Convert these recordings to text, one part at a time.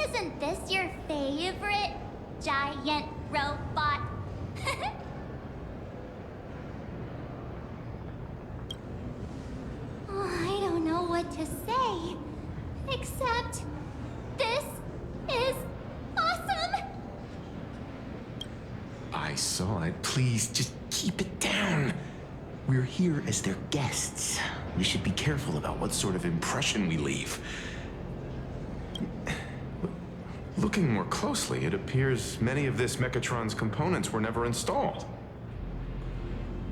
Isn't this your favorite giant robot? Oh, I don't know what to say, except this is awesome! I saw it. Please, just keep it down. We're here as their guests. We should be careful about what sort of impression we leave. Looking more closely, it appears many of this mechatron's components were never installed.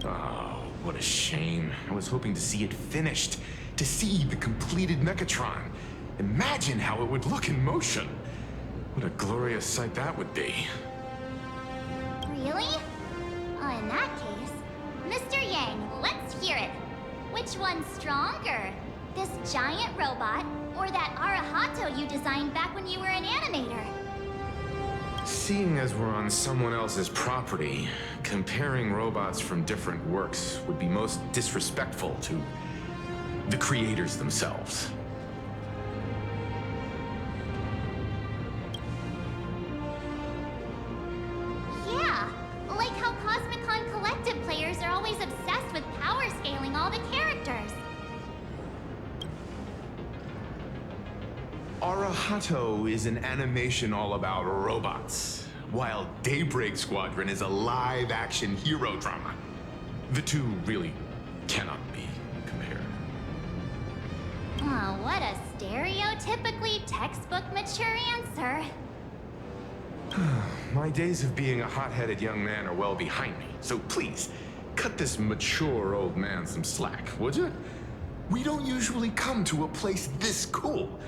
Oh, what a shame. I was hoping to see it finished, to see the completed mechatron. Imagine how it would look in motion. What a glorious sight that would be. Really? Oh, in that case, Mr. Yang, let's hear it. Which one's stronger? This giant robot, or that Arahato you designed back when you were an animator? Seeing as we're on someone else's property, comparing robots from different works would be most disrespectful to the creators themselves. Yeah, like how Cosmicon Collective players are always obsessed with power scaling all the characters. Arahato is an animation all about robots, while Daybreak Squadron is a live-action hero drama. The two really cannot be compared. Oh, what a stereotypically textbook mature answer. My days of being a hot-headed young man are well behind me, so please, cut this mature old man some slack, would you? We don't usually come to a place this cool.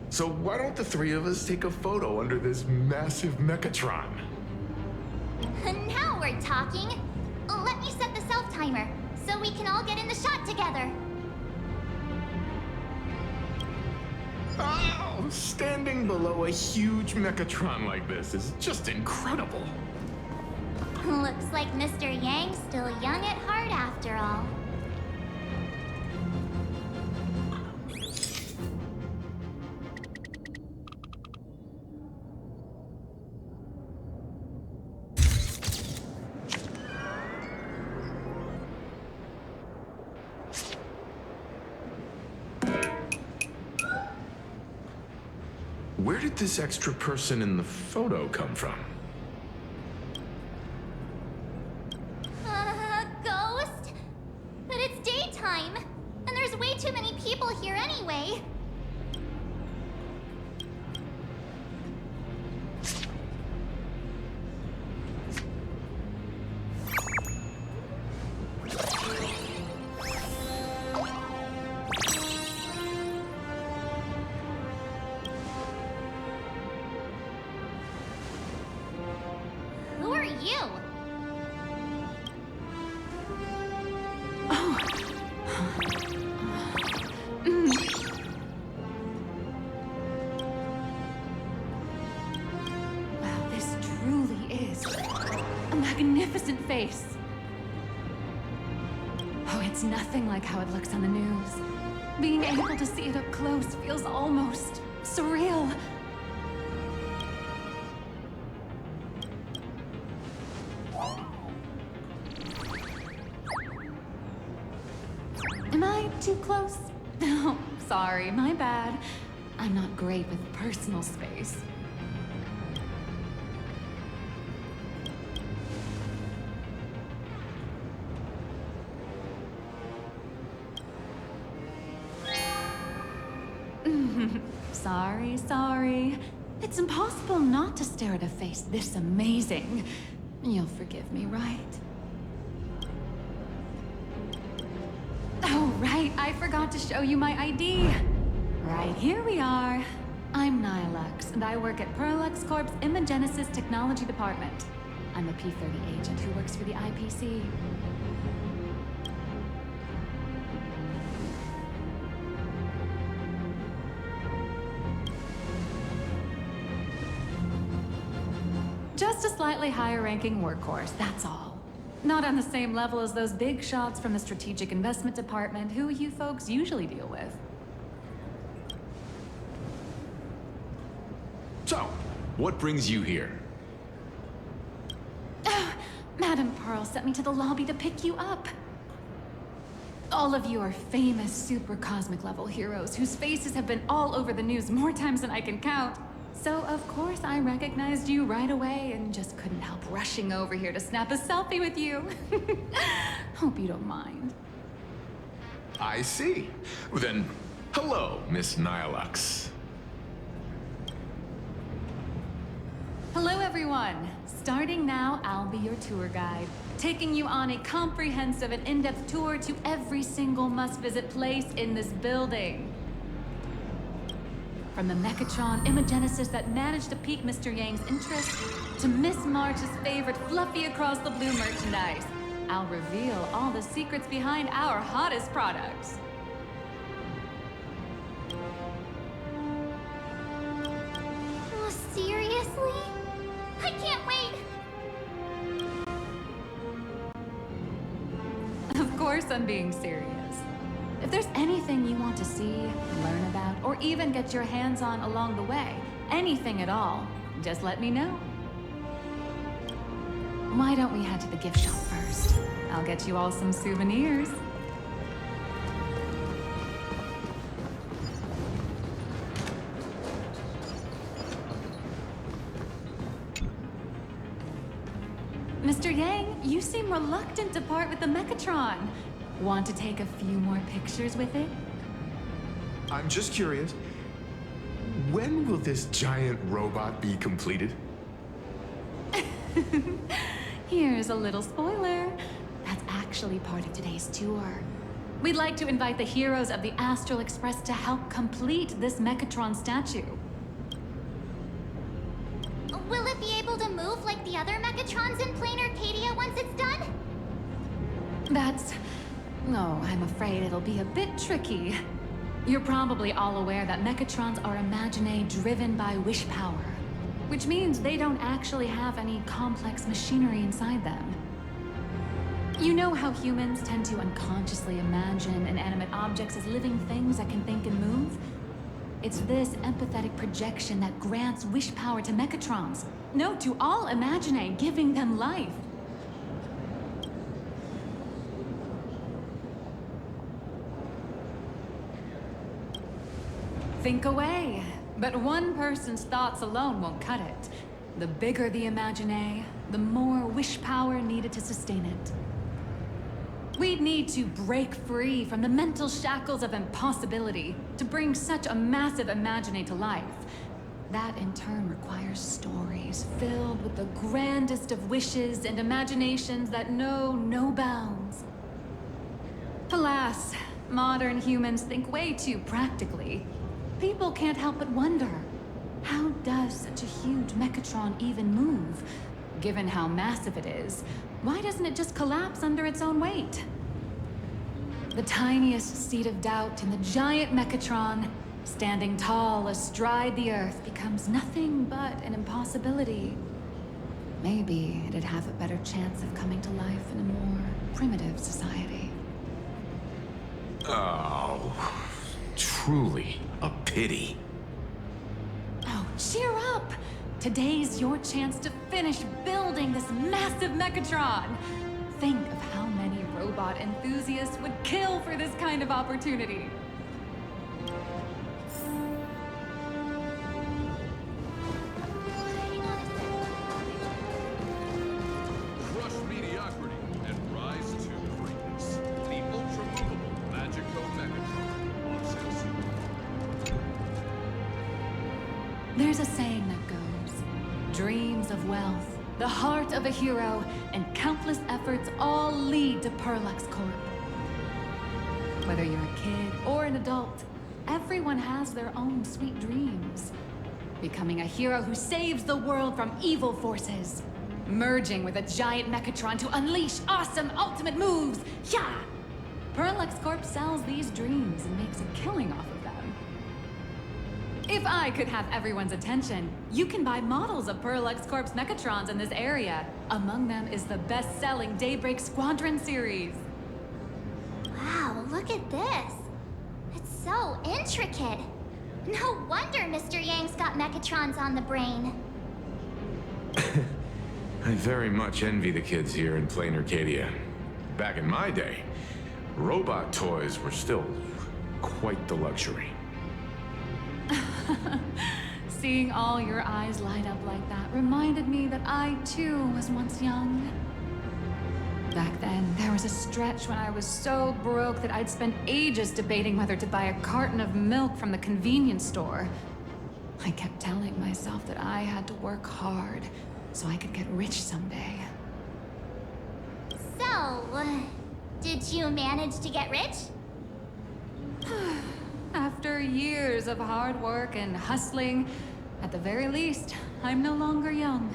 So why don't the three of us take a photo under this massive mechatron? Now we're talking. Let me set the self-timer, so we can all get in the shot together. Oh, standing below a huge mechatron like this is just incredible. Looks like Mr. Yang's still young at heart after all. Where did this extra person in the photo come from? Ghost? But it's daytime, and there's way too many people here anyway. Who are you? Wow, this truly is a magnificent face. Oh, it's nothing like how it looks on the news. Being able to see it up close feels almost surreal. Am I too close? Oh, sorry, my bad. I'm not great with personal space. Sorry. It's impossible not to stare at a face this amazing. You'll forgive me, right? Oh, right, I forgot to show you my ID. Right, here we are. I'm Nihilux, and I work at Perlux Corp's Imagenesis Technology Department. I'm a P-30 agent who works for the IPC. Just a slightly higher-ranking workhorse, that's all. Not on the same level as those big shots from the Strategic Investment Department who you folks usually deal with. So, what brings you here? Madam Pearl sent me to the lobby to pick you up. All of you are famous super cosmic level heroes whose faces have been all over the news more times than I can count. So of course I recognized you right away and just couldn't help rushing over here to snap a selfie with you. Hope you don't mind. I see. Then, hello, Miss Nihilux. Hello everyone! Starting now, I'll be your tour guide, taking you on a comprehensive and in-depth tour to every single must-visit place in this building. From the mechatron imagenesis that managed to pique Mr. Yang's interest, to Miss March's favorite fluffy across the blue merchandise, I'll reveal all the secrets behind our hottest products. Oh, seriously? I can't wait! Of course I'm being serious. If there's anything you want to see, learn about, or even get your hands on along the way, anything at all, just let me know. Why don't we head to the gift shop first? I'll get you all some souvenirs. Mr. Yang, you seem reluctant to part with the mechatron. Want to take a few more pictures with it? I'm just curious. When will this giant robot be completed? Here's a little spoiler. That's actually part of today's tour. We'd like to invite the heroes of the Astral Express to help complete this mechatron statue. Will it be able to move like the other mechatrons in Plain Arcadia once it's done? No, I'm afraid it'll be a bit tricky. You're probably all aware that mechatrons are imaginae driven by wish power, which means they don't actually have any complex machinery inside them. You know how humans tend to unconsciously imagine inanimate objects as living things that can think and move? It's this empathetic projection that grants wish power to mechatrons. No, to all imaginae, giving them life. Think away. But one person's thoughts alone won't cut it. The bigger the imaginae, the more wish power needed to sustain it. We'd need to break free from the mental shackles of impossibility to bring such a massive imaginae to life. That in turn requires stories filled with the grandest of wishes and imaginations that know no bounds. Alas, modern humans think way too practically. People can't help but wonder, how does such a huge mechatron even move? Given how massive it is, why doesn't it just collapse under its own weight? The tiniest seed of doubt in the giant mechatron, standing tall astride the earth, becomes nothing but an impossibility. Maybe it'd have a better chance of coming to life in a more primitive society. Oh, truly a pity. Oh, cheer up! Today's your chance to finish building this massive mechatron. Think of how many robot enthusiasts would kill for this kind of opportunity. Crush mediocrity and rise to greatness. The ultra-movable Magico Mechatron on sale soon. There's a saying that goes, dreams of wealth, the heart of a hero, and countless efforts all lead to Perlux Corp. Whether you're a kid or an adult, everyone has their own sweet dreams. Becoming a hero who saves the world from evil forces. Merging with a giant mechatron to unleash awesome ultimate moves. Yeah! Perlux Corp sells these dreams and makes a killing off of them. If I could have everyone's attention, you can buy models of Perlux Corp's mechatrons in this area. Among them is the best-selling Daybreak Squadron series. Wow, look at this. It's so intricate. No wonder Mr. Yang's got mechatrons on the brain. I very much envy the kids here in Plain Arcadia. Back in my day, robot toys were still quite the luxury. Seeing all your eyes light up like that reminded me that I, too, was once young. Back then, there was a stretch when I was so broke that I'd spend ages debating whether to buy a carton of milk from the convenience store. I kept telling myself that I had to work hard so I could get rich someday. So, did you manage to get rich? After years of hard work and hustling, at the very least, I'm no longer young.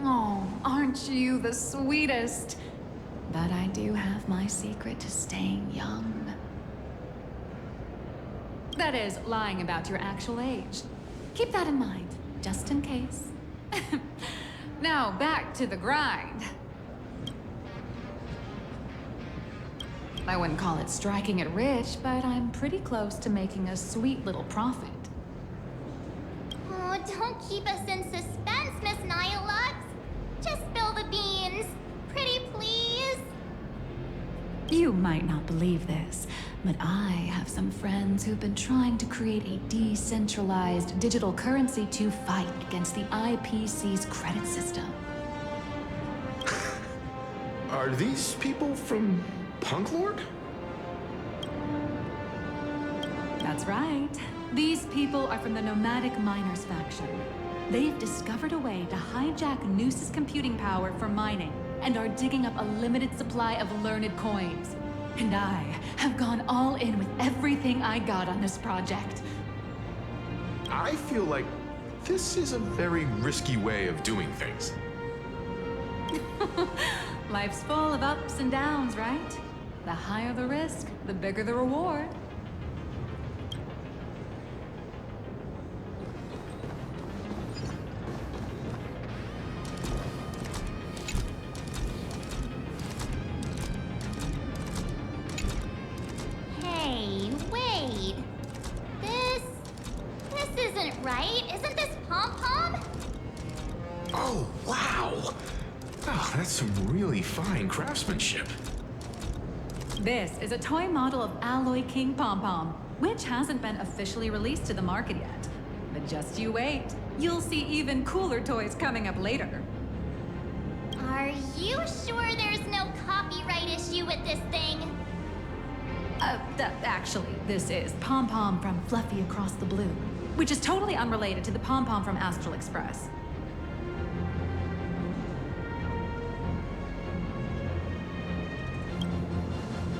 Oh, aren't you the sweetest? But I do have my secret to staying young. That is, lying about your actual age. Keep that in mind, just in case. Now, back to the grind. I wouldn't call it striking it rich, but I'm pretty close to making a sweet little profit. Oh, don't keep us in suspense, Miss Nihilux. Just spill the beans. Pretty please. You might not believe this, but I have some friends who've been trying to create a decentralized digital currency to fight against the IPC's credit system. Are these people from Punk Lord? That's right. These people are from the Nomadic Miners faction. They've discovered a way to hijack Noose's computing power for mining, and are digging up a limited supply of learned coins. And I have gone all in with everything I got on this project. I feel like this is a very risky way of doing things. Life's full of ups and downs, right? The higher the risk, the bigger the reward. Hey, wait. This isn't right. Isn't this Pom-Pom? Oh, wow! Oh, that's some really fine craftsmanship. This is a toy model of Alloy King Pom-Pom, which hasn't been officially released to the market yet. But just you wait. You'll see even cooler toys coming up later. Are you sure there's no copyright issue with this thing? Actually, this is Pom-Pom from Fluffy Across the Blue, which is totally unrelated to the Pom-Pom from Astral Express.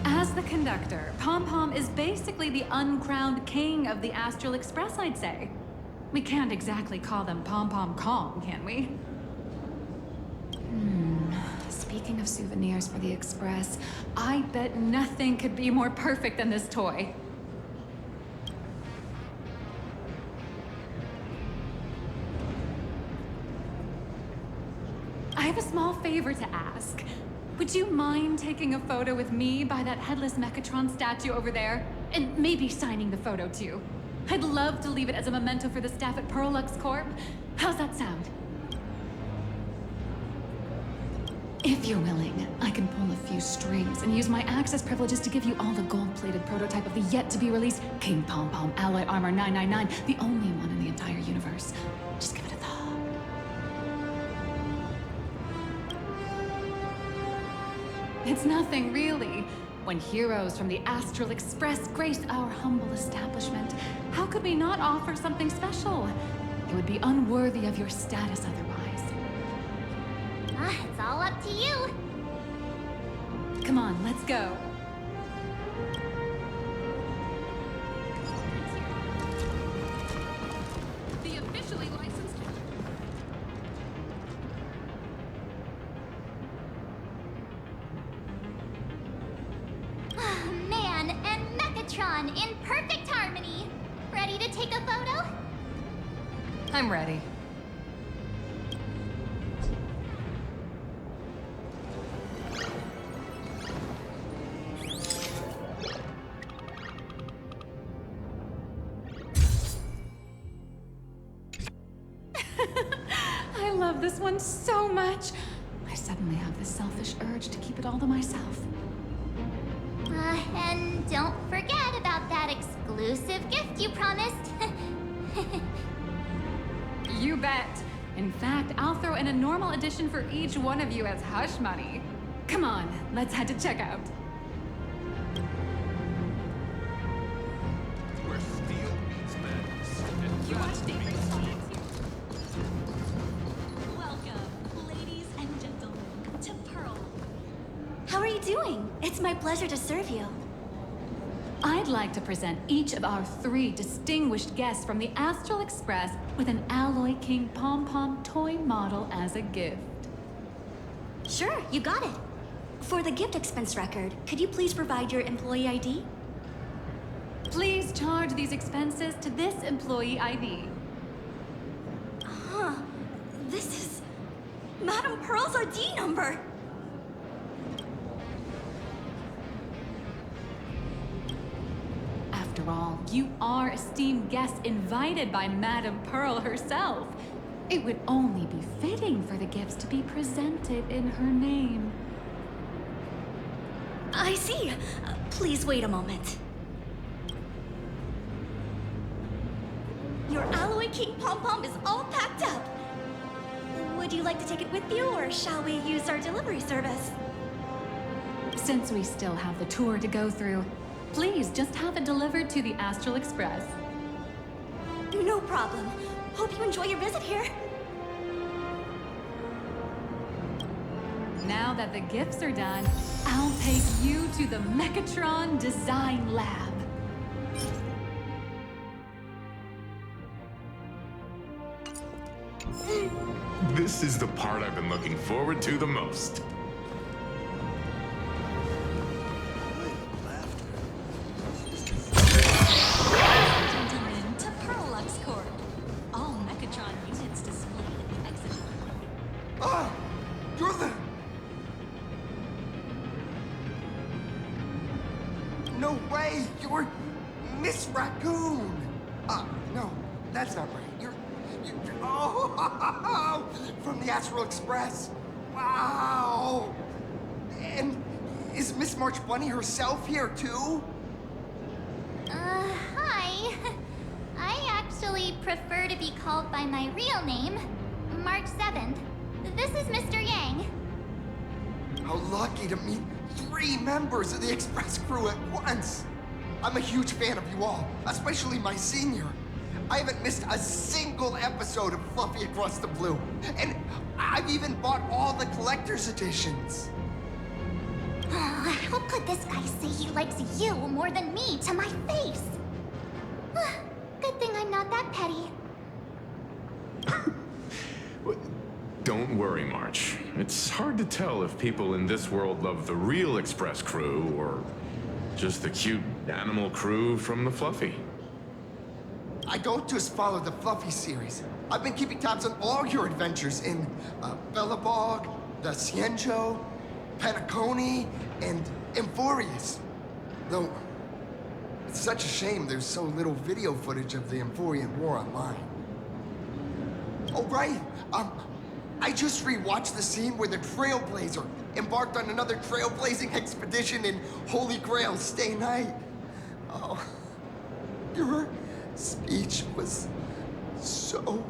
As the conductor, Pom-Pom is basically the uncrowned king of the Astral Express, I'd say. We can't exactly call them Pom-Pom Kong, can we? Speaking of souvenirs for the Express, I bet nothing could be more perfect than this toy. I have a small favor to ask. Would you mind taking a photo with me by that headless mechatron statue over there? And maybe signing the photo too. I'd love to leave it as a memento for the staff at Perlux Corp. How's that sound? If you're willing, I can pull a few strings and use my access privileges to give you all the gold-plated prototype of the yet-to-be-released King Pom-Pom Alloy Armor 999, the only one in the entire universe. Just give it a thought. It's nothing, really. When heroes from the Astral Express grace our humble establishment, how could we not offer something special? It would be unworthy of your status otherwise. It's all up to you. Come on, let's go. The officially licensed... Man and Mechatron in perfect harmony. Ready to take a photo? I'm ready. love this one so much. I suddenly have this selfish urge to keep it all to myself. And don't forget about that exclusive gift you promised. You bet. In fact, I'll throw in a normal edition for each one of you as hush money. Come on, let's head to checkout. Where steel meets madness and fast meets Welcome, ladies and gentlemen, to Pearl. How are you doing? It's my pleasure to serve you. I'd like to present each of our 3 distinguished guests from the Astral Express with an Alloy King pom-pom toy model as a gift. Sure, you got it. For the gift expense record, could you please provide your employee ID? Please charge these expenses to this employee ID. Huh. This is Madame Pearl's ID number. After all, you are esteemed guests invited by Madame Pearl herself. It would only be fitting for the gifts to be presented in her name. I see. Please wait a moment. Your Alloy King pom-pom is all packed up. Would you like to take it with you, or shall we use our delivery service? Since we still have the tour to go through, please just have it delivered to the Astral Express. No problem. Hope you enjoy your visit here. Now that the gifts are done, I'll take you to the Mechatron Design Lab. This is the part I've been looking forward to the most. Gentlemen, to Pearlux Corp. All mechatron units displayed in the exit. Ah! You're the... No way! You're Miss Raccoon! No, that's not right. You're oh! From the Astral Express! Wow! And is Miss March Bunny herself here, too? Hi. I actually prefer to be called by my real name, March 7th. This is Mr. Yang. How lucky to meet 3 members of the Express crew at once! I'm a huge fan of you all, especially my senior. I haven't missed a single episode of Fluffy Across the Blue. And I've even bought all the collector's editions. How could this guy say he likes you more than me to my face? Good thing I'm not that petty. Don't worry, March. It's hard to tell if people in this world love the real Express crew or just the cute animal crew from the Fluffy. I don't just follow the Fluffy series. I've been keeping tabs on all your adventures in Bellabog, the Cienjo, Penacony, and Emphorius. Though, it's such a shame there's so little video footage of the Emphorian War online. Oh, right. I just rewatched the scene where the Trailblazer embarked on another trailblazing expedition in Holy Grail Stay Night. Oh, your speech was so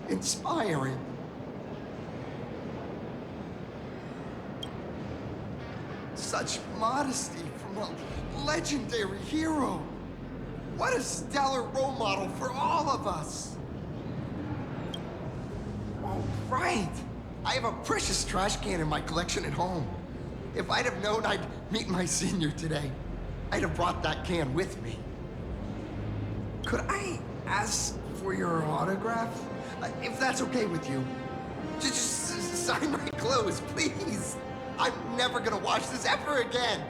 inspiring. Such modesty from a legendary hero. What a stellar role model for all of us. Oh, right. I have a precious trash can in my collection at home. If I'd have known I'd meet my senior today, I'd have brought that can with me. Could I ask for your autograph? If that's okay with you. Just sign my clothes, please. I'm never gonna watch this ever again.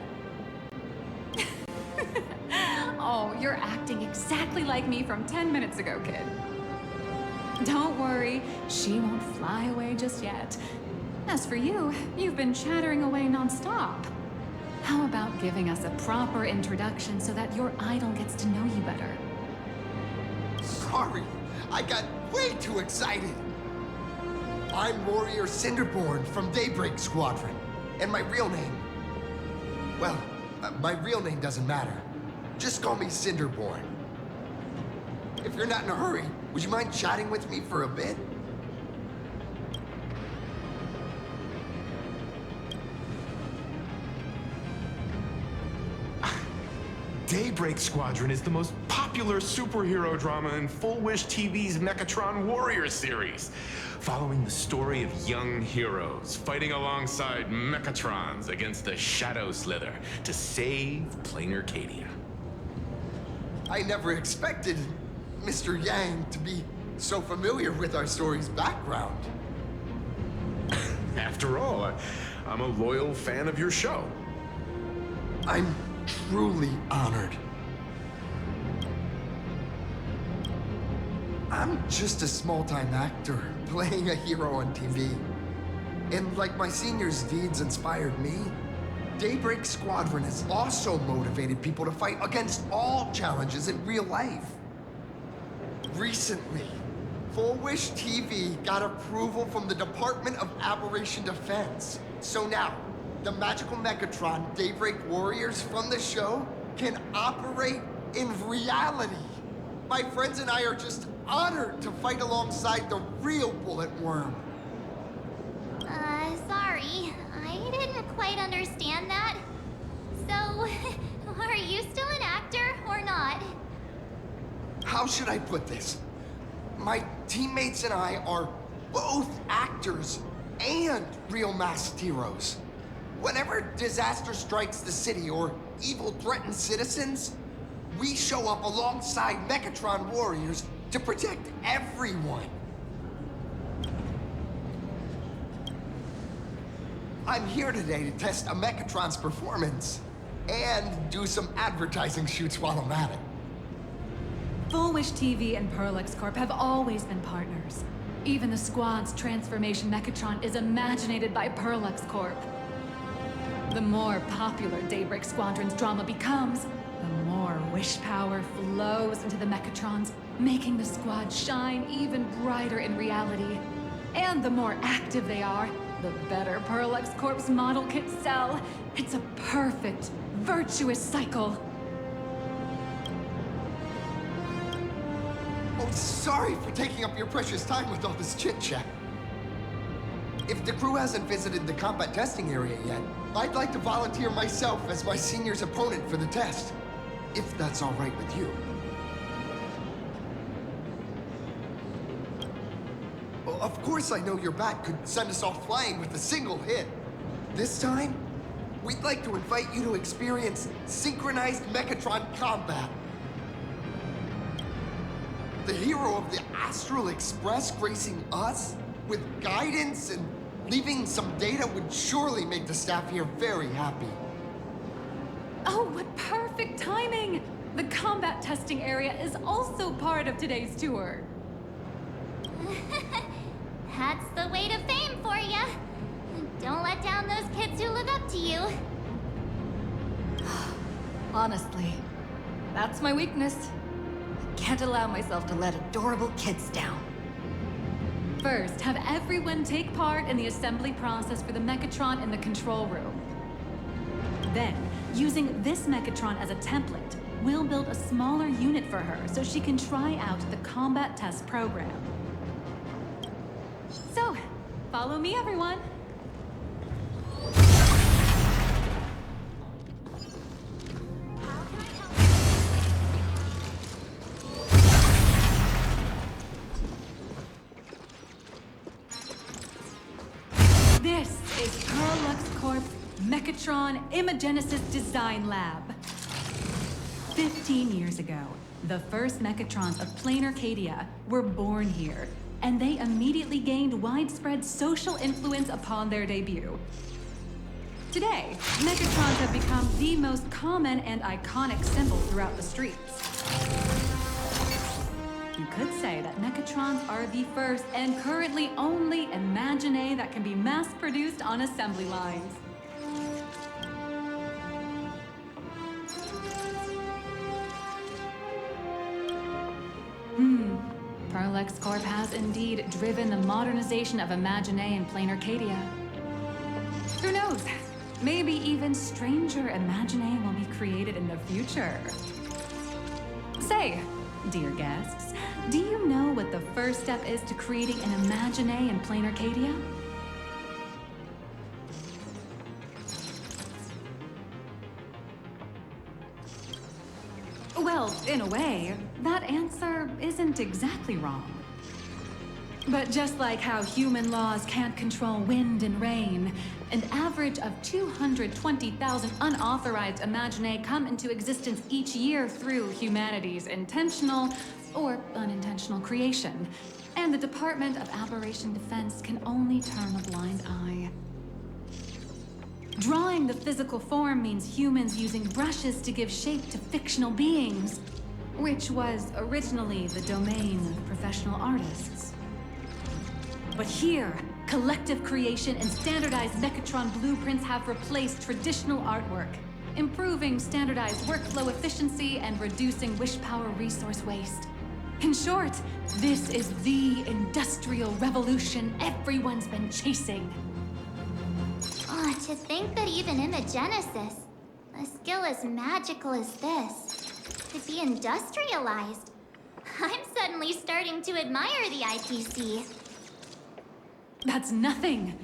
Oh, you're acting exactly like me from 10 minutes ago, kid. Don't worry, she won't fly away just yet. As for you, you've been chattering away non-stop. How about giving us a proper introduction so that your idol gets to know you better? Sorry, I got way too excited. I'm Warrior Cinderborn from Daybreak Squadron. And my real name... Well, my real name doesn't matter. Just call me Cinderborn. If you're not in a hurry, would you mind chatting with me for a bit? Daybreak Squadron is the most popular superhero drama in Full Wish TV's Mechatron Warrior series, following the story of young heroes fighting alongside mechatrons against the Shadow Slither to save plain Arcadia. I never expected Mr. Yang to be so familiar with our story's background. After all, I'm a loyal fan of your show. I'm truly honored. I'm just a small-time actor playing a hero on TV. And like my seniors' deeds inspired me, Daybreak Squadron has also motivated people to fight against all challenges in real life. Recently, Full Wish TV got approval from the Department of Aberration Defense. So now, the magical mechatron Daybreak Warriors from the show can operate in reality. My friends and I are just honored to fight alongside the real Bullet Worm. Sorry. I didn't quite understand that. So, are you still an actor or not? How should I put this? My teammates and I are both actors and real masked heroes. Whenever disaster strikes the city or evil threatens citizens, we show up alongside Mechatron warriors to protect everyone. I'm here today to test a Mechatron's performance and do some advertising shoots while I'm at it. Full Wish TV and Perlex Corp have always been partners. Even the squad's transformation mechatron is imaginated by Perlex Corp. The more popular Daybreak Squadron's drama becomes, the more wish power flows into the mechatrons, making the squad shine even brighter in reality. And the more active they are, the better Perlex Corp's model kits sell. It's a perfect, virtuous cycle. Oh, sorry for taking up your precious time with all this chit-chat. If the crew hasn't visited the combat testing area yet, I'd like to volunteer myself as my senior's opponent for the test, if that's all right with you. Well, of course I know your bat could send us all flying with a single hit. This time, we'd like to invite you to experience synchronized Mechatron combat. The hero of the Astral Express gracing us with guidance and leaving some data would surely make the staff here very happy. Oh, what perfect timing! The combat testing area is also part of today's tour. That's the way to fame for ya. Don't let down those kids who look up to you. Honestly, that's my weakness. Can't allow myself to let adorable kids down. First, have everyone take part in the assembly process for the mechatron in the control room. Then, using this mechatron as a template, we'll build a smaller unit for her so she can try out the combat test program. So, follow me, everyone. This is Perlex Corp's Mechatron Imagenesis Design Lab. 15 years ago, the first mechatrons of plain Arcadia were born here, and they immediately gained widespread social influence upon their debut. Today, mechatrons have become the most common and iconic symbol throughout the streets. You could say that mechatrons are the first and currently only imagine that can be mass-produced on assembly lines. Nihilux Corp has indeed driven the modernization of Imagine and Plain Arcadia. Who knows? Maybe even stranger Imagine will be created in the future. Say, dear guests, do you know what the first step is to creating an Imagine in Plain Arcadia? Well, in a way, that answer isn't exactly wrong. But just like how human laws can't control wind and rain, an average of 220,000 unauthorized Imagine come into existence each year through humanity's intentional or unintentional creation. And the Department of Aberration Defense can only turn a blind eye. Drawing the physical form means humans using brushes to give shape to fictional beings, which was originally the domain of professional artists. But here, collective creation and standardized mechatron blueprints have replaced traditional artwork, improving standardized workflow efficiency and reducing wish power resource waste. In short, this is the industrial revolution everyone's been chasing. Oh, to think that even Imagenesis, a skill as magical as this, could be industrialized. I'm suddenly starting to admire the IPC. That's nothing.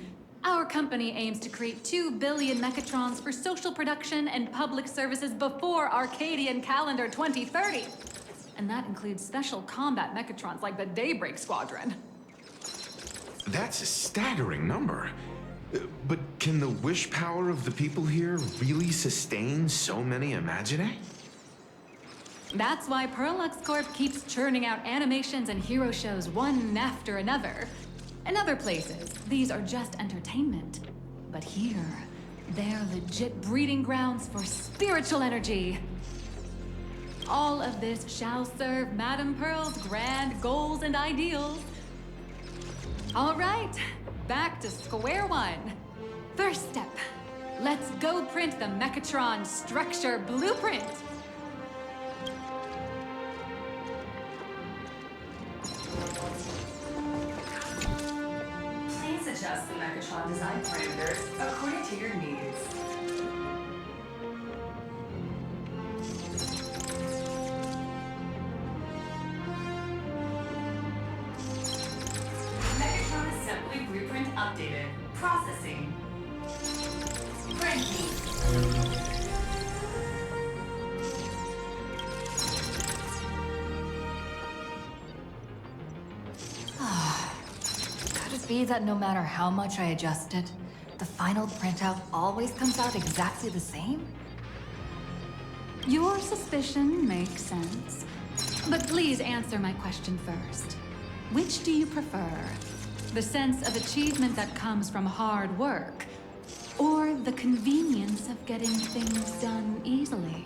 Our company aims to create 2 billion mechatrons for social production and public services before Arcadian calendar 2030. And that includes special combat mechatrons like the Daybreak Squadron. That's a staggering number. But can the wish power of the people here really sustain so many Imagine? That's why Perlux Corp keeps churning out animations and hero shows one after another. In other places, these are just entertainment. But here, they're legit breeding grounds for spiritual energy. All of this shall serve Madame Pearl's grand goals and ideals. All right, back to square one. First step, let's go print the Mechatron structure blueprint. Please adjust the Mechatron design parameters according to your needs. Mechatron assembly blueprint updated. Processing. Printing. Could it be that no matter how much I adjust it, the final printout always comes out exactly the same? Your suspicion makes sense. But please answer my question first. Which do you prefer? The sense of achievement that comes from hard work, or the convenience of getting things done easily?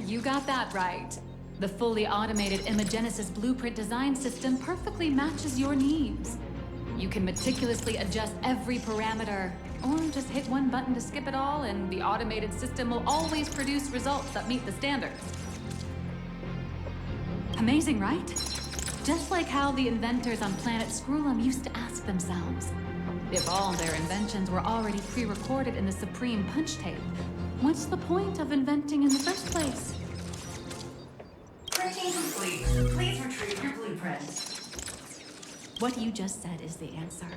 You got that right. The fully automated Imagenesis blueprint design system perfectly matches your needs. You can meticulously adjust every parameter, or just hit one button to skip it all, and the automated system will always produce results that meet the standards. Amazing, right? Just like how the inventors on planet Screwlum used to ask themselves, if all their inventions were already pre-recorded in the Supreme Punch Tape, what's the point of inventing in the first place? Printing complete. Please retrieve your blueprint. What you just said is the answer.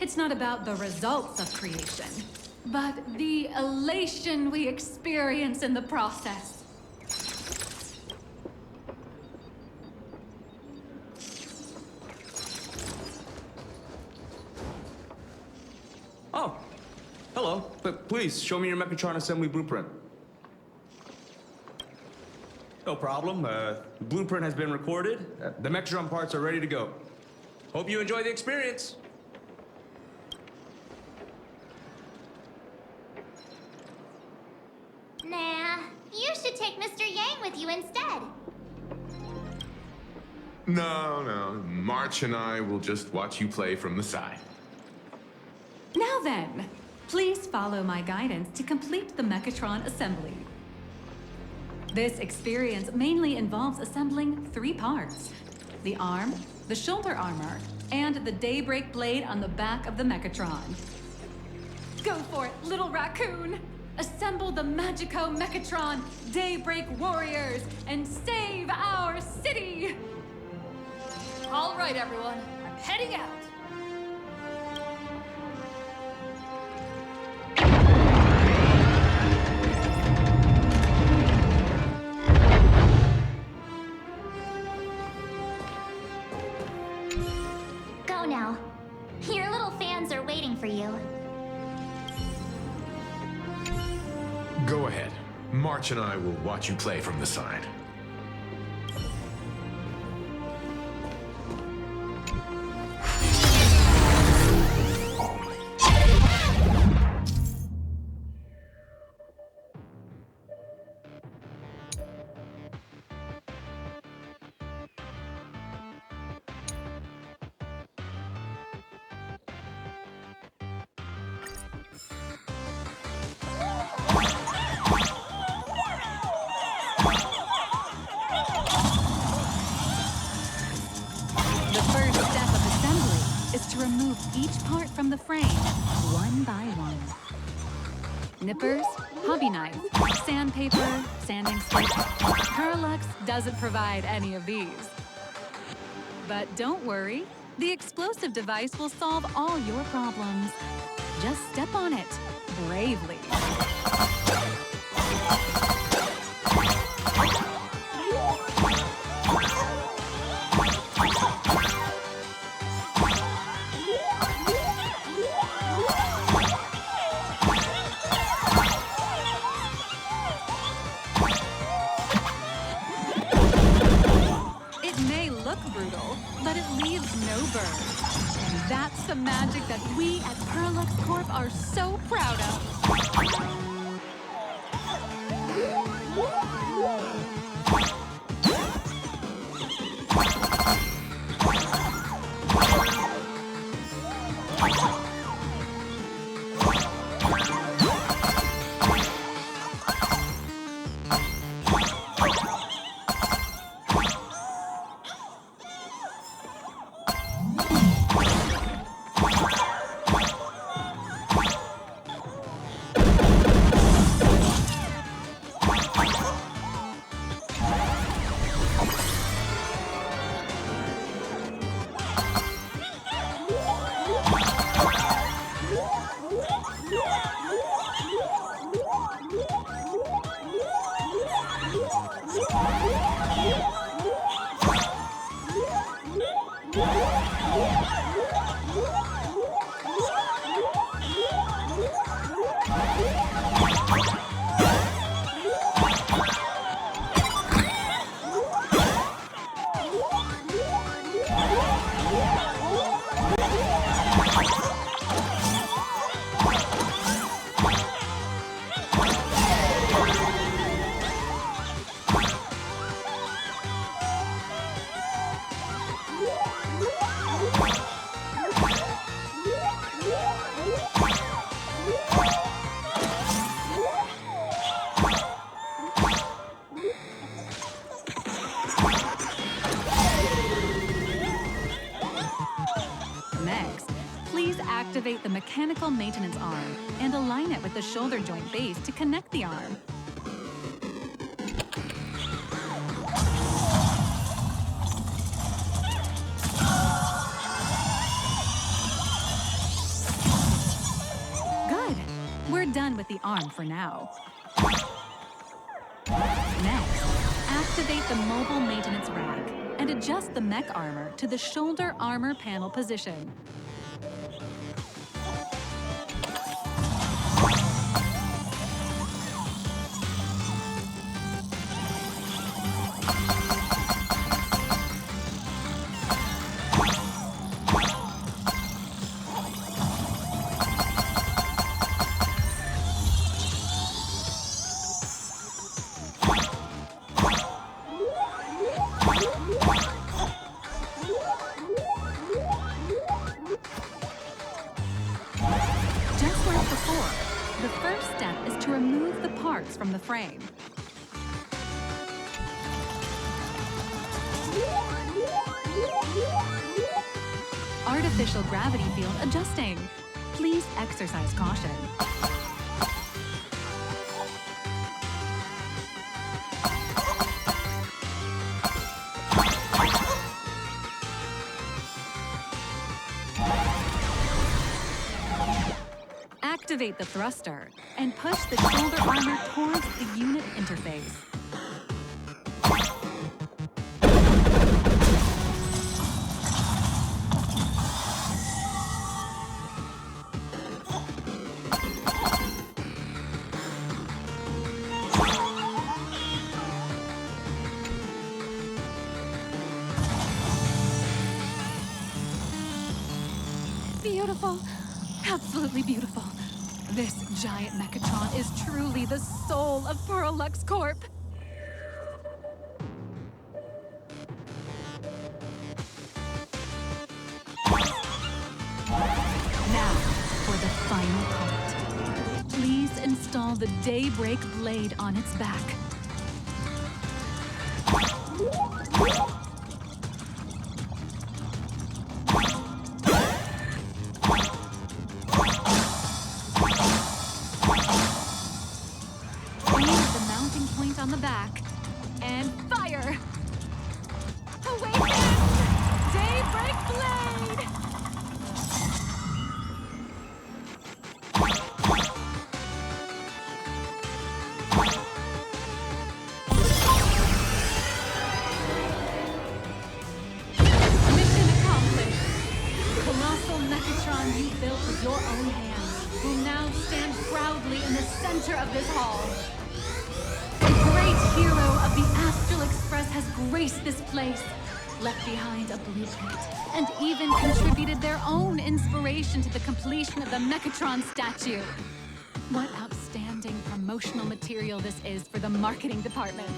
It's not about the results of creation, but the elation we experience in the process. Oh, hello. But please, show me your Mechatron assembly blueprint. No problem. The blueprint has been recorded. The Mechatron parts are ready to go. Hope you enjoy the experience. Nah, you should take Mr. Yang with you instead. No. March and I will just watch you play from the side. Now then, please follow my guidance to complete the Mechatron assembly. This experience mainly involves assembling 3 parts: the arm, the shoulder armor, and the Daybreak blade on the back of the mechatron. Go for it, little raccoon! Assemble the Magico Mechatron Daybreak Warriors and save our city! All right, everyone. I'm heading out. Go now. Your little fans are waiting for you. Go ahead. March and I will watch you play from the side. The first step of assembly is to remove each part from the frame, one by one. Nippers, hobby knife, sandpaper, sanding stick. Parallax doesn't provide any of these. But don't worry, the explosive device will solve all your problems. Just step on it, bravely. It may look brutal, but it leaves no burn. And that's the magic that we at Parallax Corp are so proud of. Activate the mechanical maintenance arm and align it with the shoulder joint base to connect the arm. Good. We're done with the arm for now. Next, activate the mobile maintenance rack and adjust the mech armor to the shoulder armor panel position. From the frame. artificial gravity field adjusting. Please exercise caution. Activate the thruster and push the shoulder armor towards the unit interface. Beautiful. Absolutely beautiful. This giant mechatron is truly the soul of Lux Corp. Now, for the final part. Please install the Daybreak blade on its back. On the back, and fire! Awaken! Daybreak blade! Mission accomplished. The colossal mechatron you built with your own hands will now stand proudly in the center of this hall. Hero of the Astral Express has graced this place, left behind a blueprint, and even contributed their own inspiration to the completion of the Mechatron statue. What outstanding promotional material this is for the marketing department.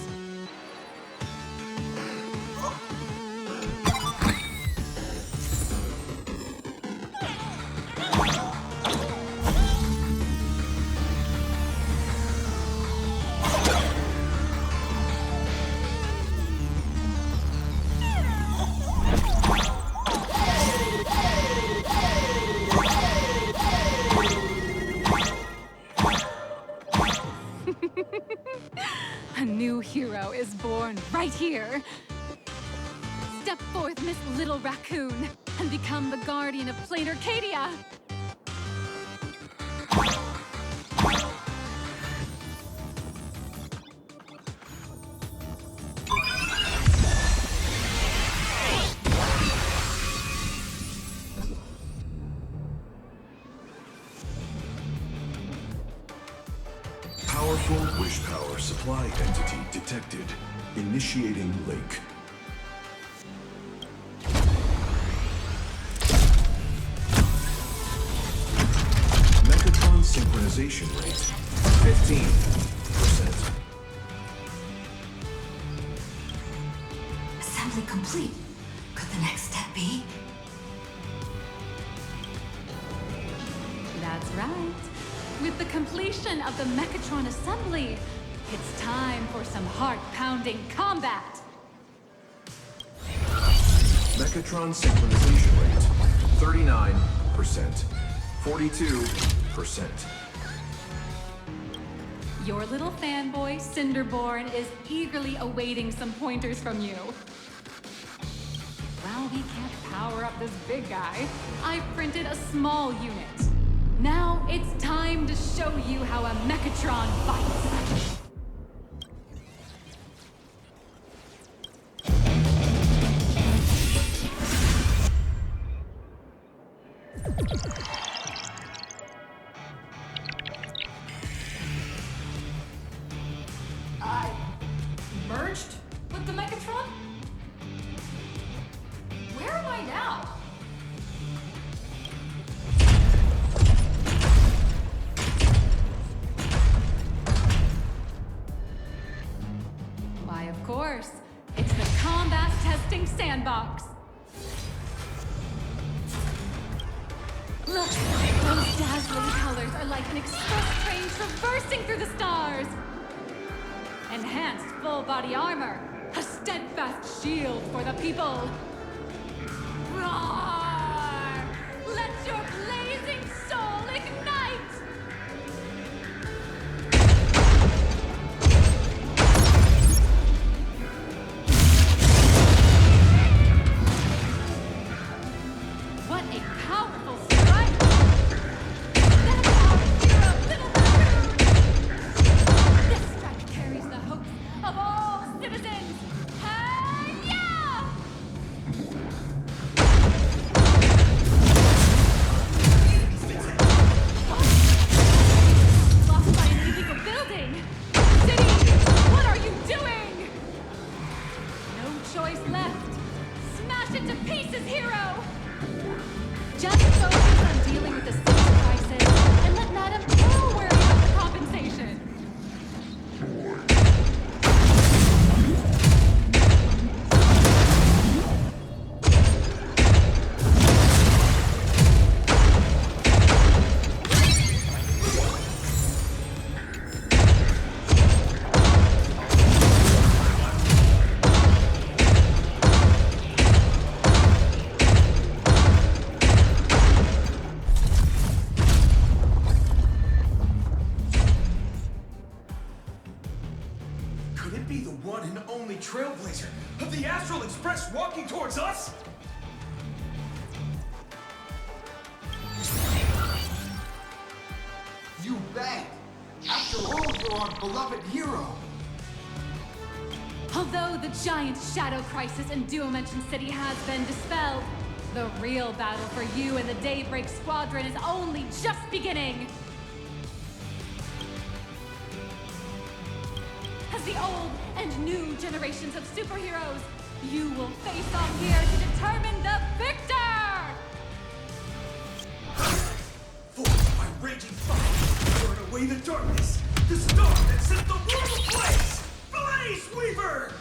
A new hero is born right here. Step forth, Miss Little Raccoon, and become the guardian of Plain Arcadia. Powerful wish power supply entity detected. Initiating link. Mechatron synchronization rate 15%. Assembly complete. Could the next step be? That's right. With the completion of the Mechatron assembly, it's time for some heart-pounding combat! Mechatron synchronization rate 39%. 42%. Your little fanboy, Cinderborn, is eagerly awaiting some pointers from you. Well, we can't power up this big guy. I've printed a small unit. Now it's time to show you how a Mechatron fights. I merged with the Mechatron? Where am I now? Why, of course. It's the combat testing sandbox. Look, those dazzling colors are like an express train traversing through the stars. Enhanced full body armor, a steadfast shield for the people. Roar! A powerful strike! That's our hero, Little Raccoon! This strike carries the hopes of all citizens! Hi-ya! Lost by an illegal building! City, what are you doing? No choice left. Smash it to pieces, hero! Just focus on dealing with the city's crisis and let Madame Pearl worry about the compensation. Could it be the one and only Trailblazer of the Astral Express walking towards us? You bet! After all, you're our beloved hero. Although the giant shadow crisis in Dimension City has been dispelled, the real battle for you and the Daybreak Squadron is only just beginning! As the old and new generations of superheroes, you will face off here to determine the victor! Forced by raging fire, burn away the darkness, the star that set the world ablaze! Blaze Weaver!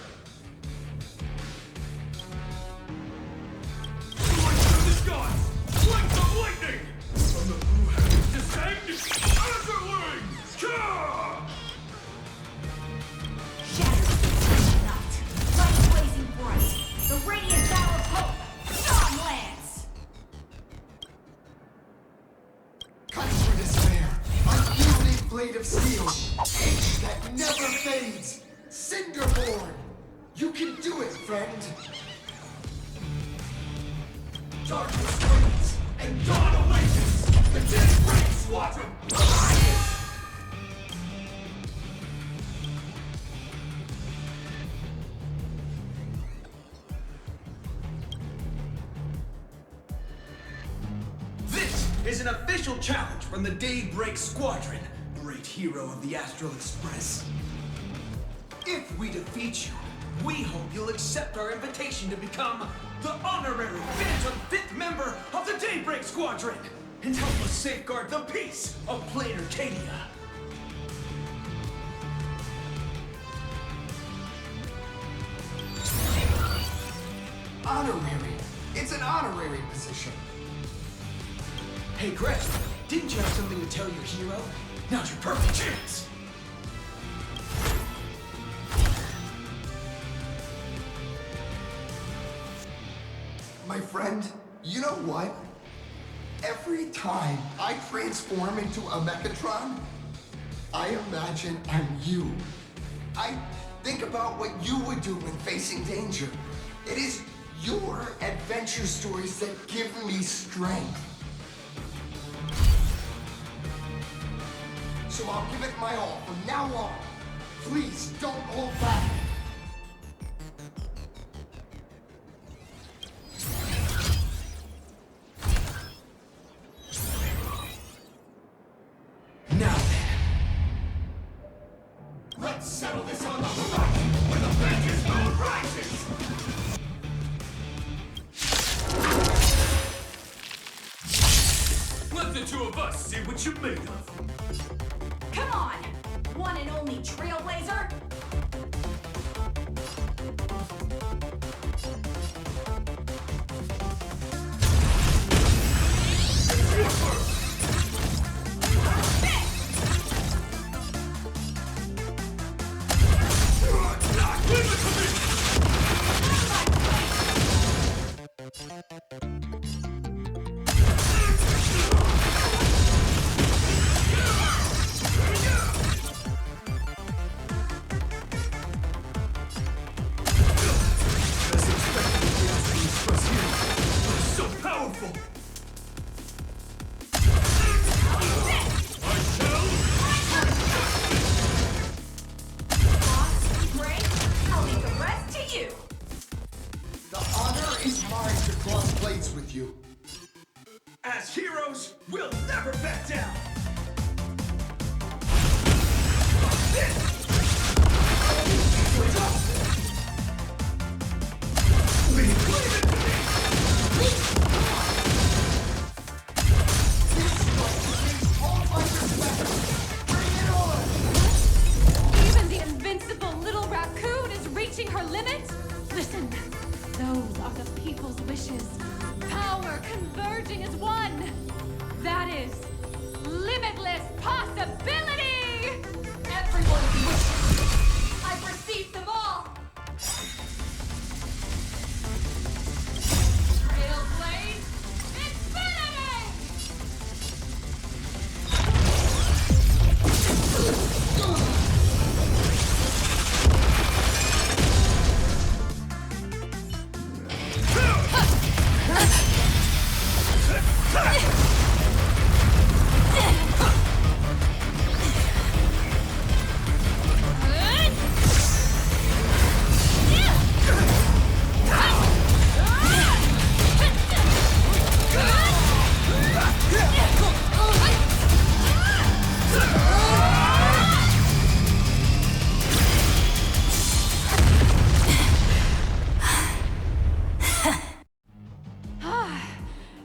Fly through the skies! Flanks of lightning! From the blue heavens descend, Azurling! Ka! Shadows night. Light blazing bright. The radiant bow of hope. Dawn lands. Cut through despair. Unyielding blade of steel. Age that never fades. Cinderborn. You can do it, friend. Darkness waits, and dawn awakens! The Daybreak Squadron arises! This is an official challenge from the Daybreak Squadron, great hero of the Astral Express. If we defeat you, we hope you'll accept our invitation to become the honorary Phantom 5th member of the Daybreak Squadron and help us safeguard the peace of Planet Arcadia. Honorary. It's an honorary position. Hey, Crest, didn't you have something to tell your hero? Now's your perfect chance! My friend, you know what? Every time I transform into a mechatron, I imagine I'm you. I think about what you would do when facing danger. It is your adventure stories that give me strength. So I'll give it my all from now on. Please don't hold back. Now then, Let's settle this on the horizon where the vengeance moon rises! let the two of us see what you're made of. Come on, one and only Trailblazer. So powerful! with you. As heroes, we'll never back down! Even the invincible little raccoon is reaching her limits? Listen, those are the people's wishes. Power converging as one. That is limitless possibility! Everyone's wishes. I've received them all. Trailblaze, infinity!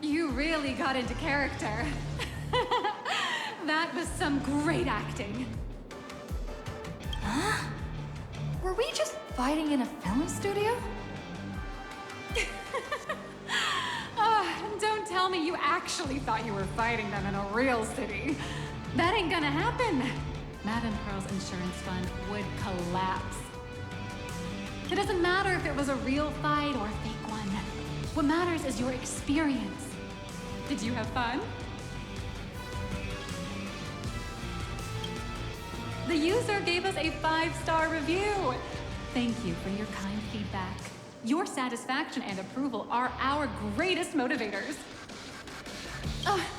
You really got into character. That was some great acting. Huh? Were we just fighting in a film studio? Don't tell me you actually thought you were fighting them in a real city. That ain't gonna happen. Madame Pearl's insurance fund would collapse. It doesn't matter if it was a real fight or a fake one. What matters is your experience. Did you have fun? The user gave us a 5-star review. Thank you for your kind feedback. Your satisfaction and approval are our greatest motivators.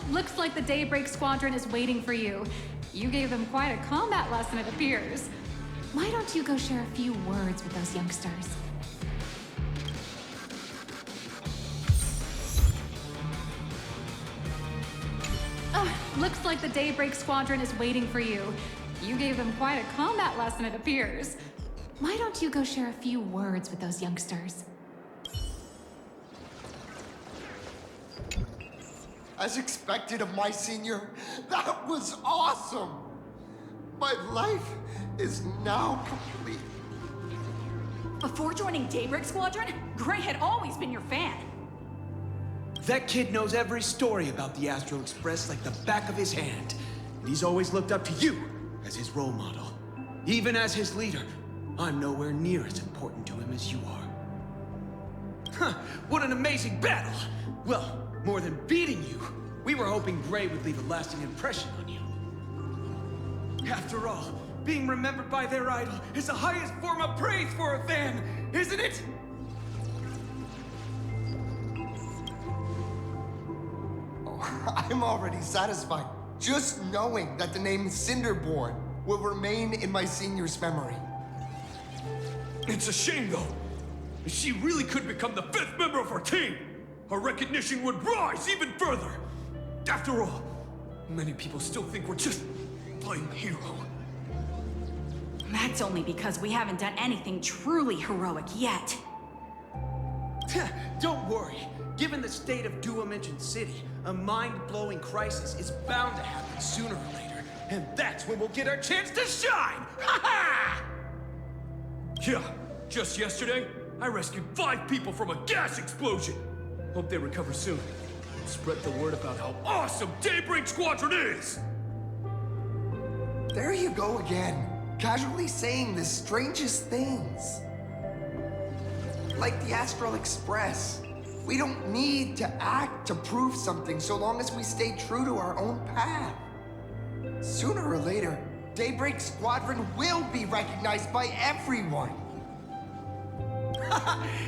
Looks like the Daybreak Squadron is waiting for you. You gave them quite a combat lesson, it appears. Why don't you go share a few words with those youngsters? Looks like the Daybreak Squadron is waiting for you. You gave them quite a combat lesson, it appears. Why don't you go share a few words with those youngsters? As expected of my senior, that was awesome! My life is now complete. Before joining Daybreak Squadron, Gray had always been your fan. That kid knows every story about the Astral Express like the back of his hand. And he's always looked up to you as his role model. Even as his leader, I'm nowhere near as important to him as you are. Huh, what an amazing battle! Well, more than beating you, we were hoping Gray would leave a lasting impression on you. After all, being remembered by their idol is the highest form of praise for a fan, isn't it? I'm already satisfied, just knowing that the name Cinderborn will remain in my senior's memory. It's a shame, though. If she really could become the 5th member of our team, our recognition would rise even further. After all, many people still think we're just playing hero. That's only because we haven't done anything truly heroic yet. Don't worry. Given the state of Duo-Mention City, a mind-blowing crisis is bound to happen sooner or later. And that's when we'll get our chance to shine! Ha ha! Yeah, just yesterday, I rescued 5 people from a gas explosion. Hope they recover soon. And spread the word about how awesome Daybreak Squadron is! There you go again, casually saying the strangest things. Like the Astral Express. We don't need to act to prove something so long as we stay true to our own path. Sooner or later, Daybreak Squadron will be recognized by everyone.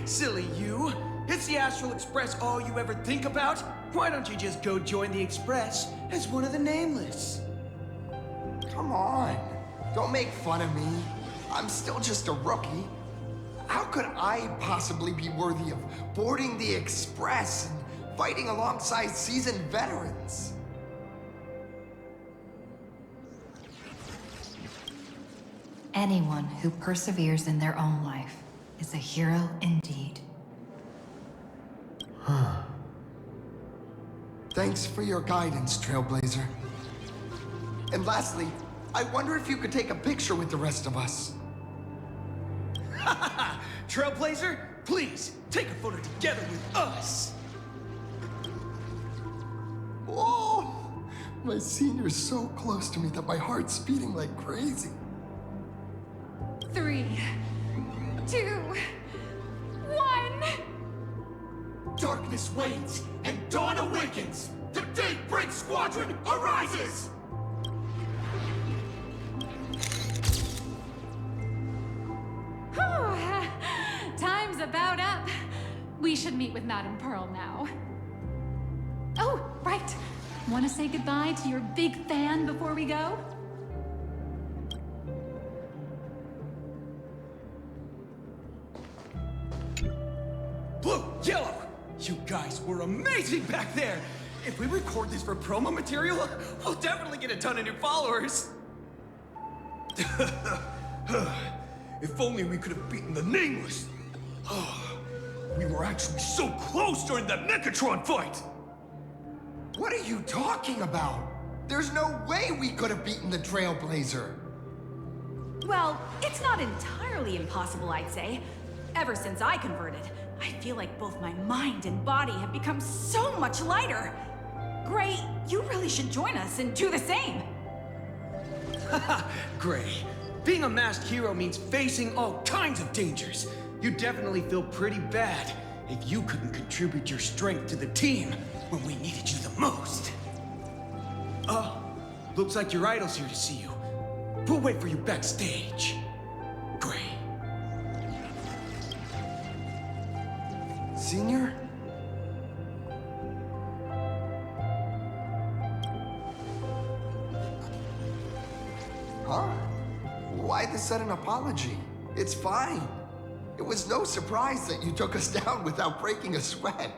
Silly you. Is the Astral Express all you ever think about? Why don't you just go join the Express as one of the Nameless? Come on. Don't make fun of me. I'm still just a rookie. How could I possibly be worthy of boarding the Express and fighting alongside seasoned veterans. Anyone who perseveres in their own life is a hero indeed. Thanks for your guidance, Trailblazer. And lastly, I wonder if you could take a picture with the rest of us. Trailblazer, please, take a photo together with us! Oh, my senior's so close to me that my heart's beating like crazy. 3, 2, 1. Darkness wanes and dawn awakens! The Daybreak Squadron arises! Time's about up. We should meet with Madame Pearl now. Oh, right. Want to say goodbye to your big fan before we go? Blue, yellow! You guys were amazing back there! If we record this for promo material, we'll definitely get a ton of new followers! If only we could have beaten the Nameless! We were actually so close during that mechatron fight! What are you talking about? There's no way we could have beaten the Trailblazer. Well, it's not entirely impossible, I'd say. Ever since I converted, I feel like both my mind and body have become so much lighter. Gray, you really should join us and do the same. Gray, being a masked hero means facing all kinds of dangers. You definitely feel pretty bad if you couldn't contribute your strength to the team when we needed you the most. Looks like your idol's here to see you. We'll wait for you backstage. Gray. Senior? Huh? Why the sudden apology? It's fine. It was no surprise that you took us down without breaking a sweat.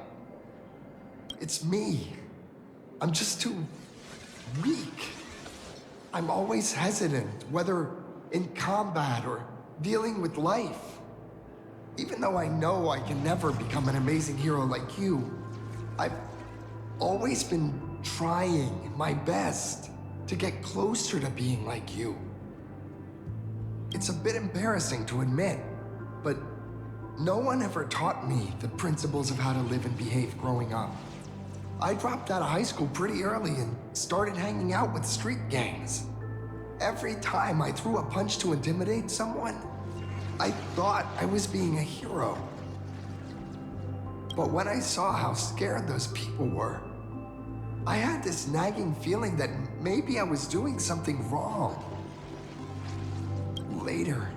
It's me. I'm just too weak. I'm always hesitant, whether in combat or dealing with life. Even though I know I can never become an amazing hero like you, I've always been trying my best to get closer to being like you. It's a bit embarrassing to admit, but no one ever taught me the principles of how to live and behave growing up. I dropped out of high school pretty early and started hanging out with street gangs. Every time I threw a punch to intimidate someone, I thought I was being a hero. But when I saw how scared those people were, I had this nagging feeling that maybe I was doing something wrong. Later,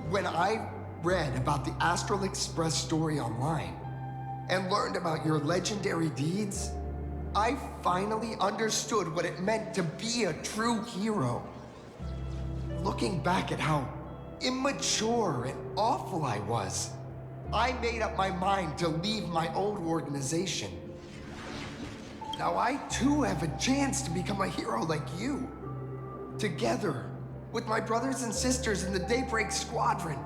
when I read about the Astral Express story online and learned about your legendary deeds, I finally understood what it meant to be a true hero. Looking back at how immature and awful I was, I made up my mind to leave my old organization. Now I too have a chance to become a hero like you. Together, with my brothers and sisters in the Daybreak Squadron,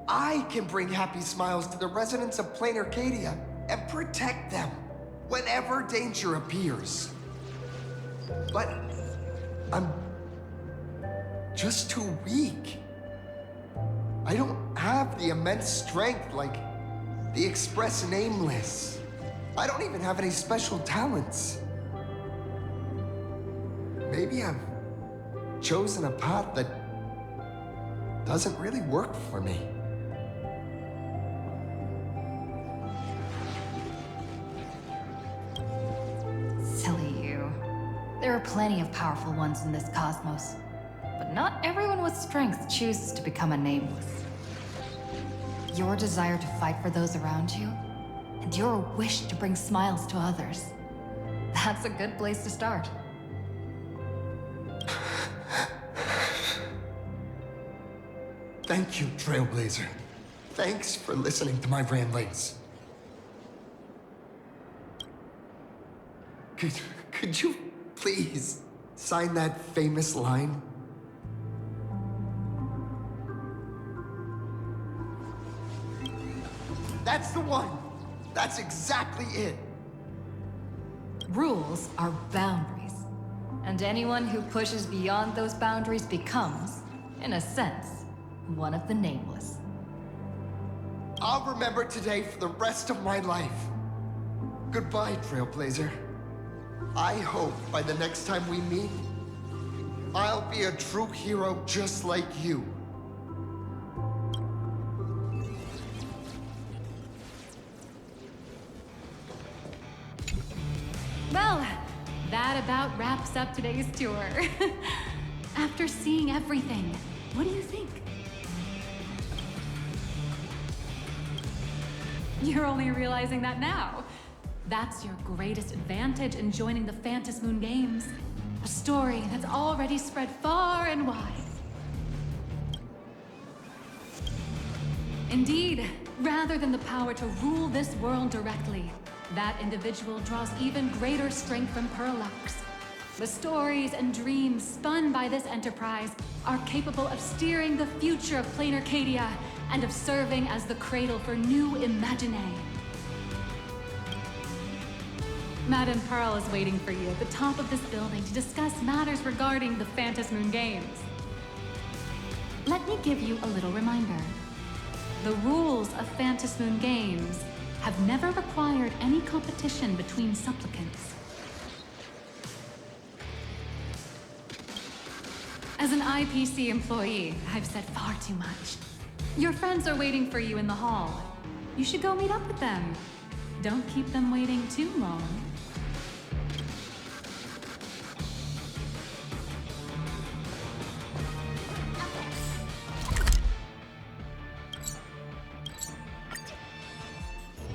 I can bring happy smiles to the residents of Plain Arcadia and protect them whenever danger appears. But I'm just too weak. I don't have the immense strength like the Express Nameless. I don't even have any special talents. Maybe I've chosen a path that doesn't really work for me. Silly you. There are plenty of powerful ones in this cosmos, but not everyone with strength chooses to become a Nameless. Your desire to fight for those around you, and your wish to bring smiles to others, that's a good place to start. Thank you, Trailblazer. Thanks for listening to my ramblings. Could you please sign that famous line? That's the one! That's exactly it! Rules are boundaries. And anyone who pushes beyond those boundaries becomes, in a sense, one of the nameless. I'll remember today for the rest of my life. Goodbye, Trailblazer. I hope by the next time we meet, I'll be a true hero just like you. Well, that about wraps up today's tour. After seeing everything, what do you think? You're only realizing that now. That's your greatest advantage in joining the Phantom Moon Games. A story that's already spread far and wide. Indeed, rather than the power to rule this world directly, that individual draws even greater strength from Parallax. The stories and dreams spun by this enterprise are capable of steering the future of Plain Arcadia and of serving as the cradle for new Imaginae. Madame Pearl is waiting for you at the top of this building to discuss matters regarding the Phantom Moon Games. Let me give you a little reminder. The rules of Phantom Moon Games have never required any competition between supplicants. As an IPC employee, I've said far too much. Your friends are waiting for you in the hall. You should go meet up with them. Don't keep them waiting too long.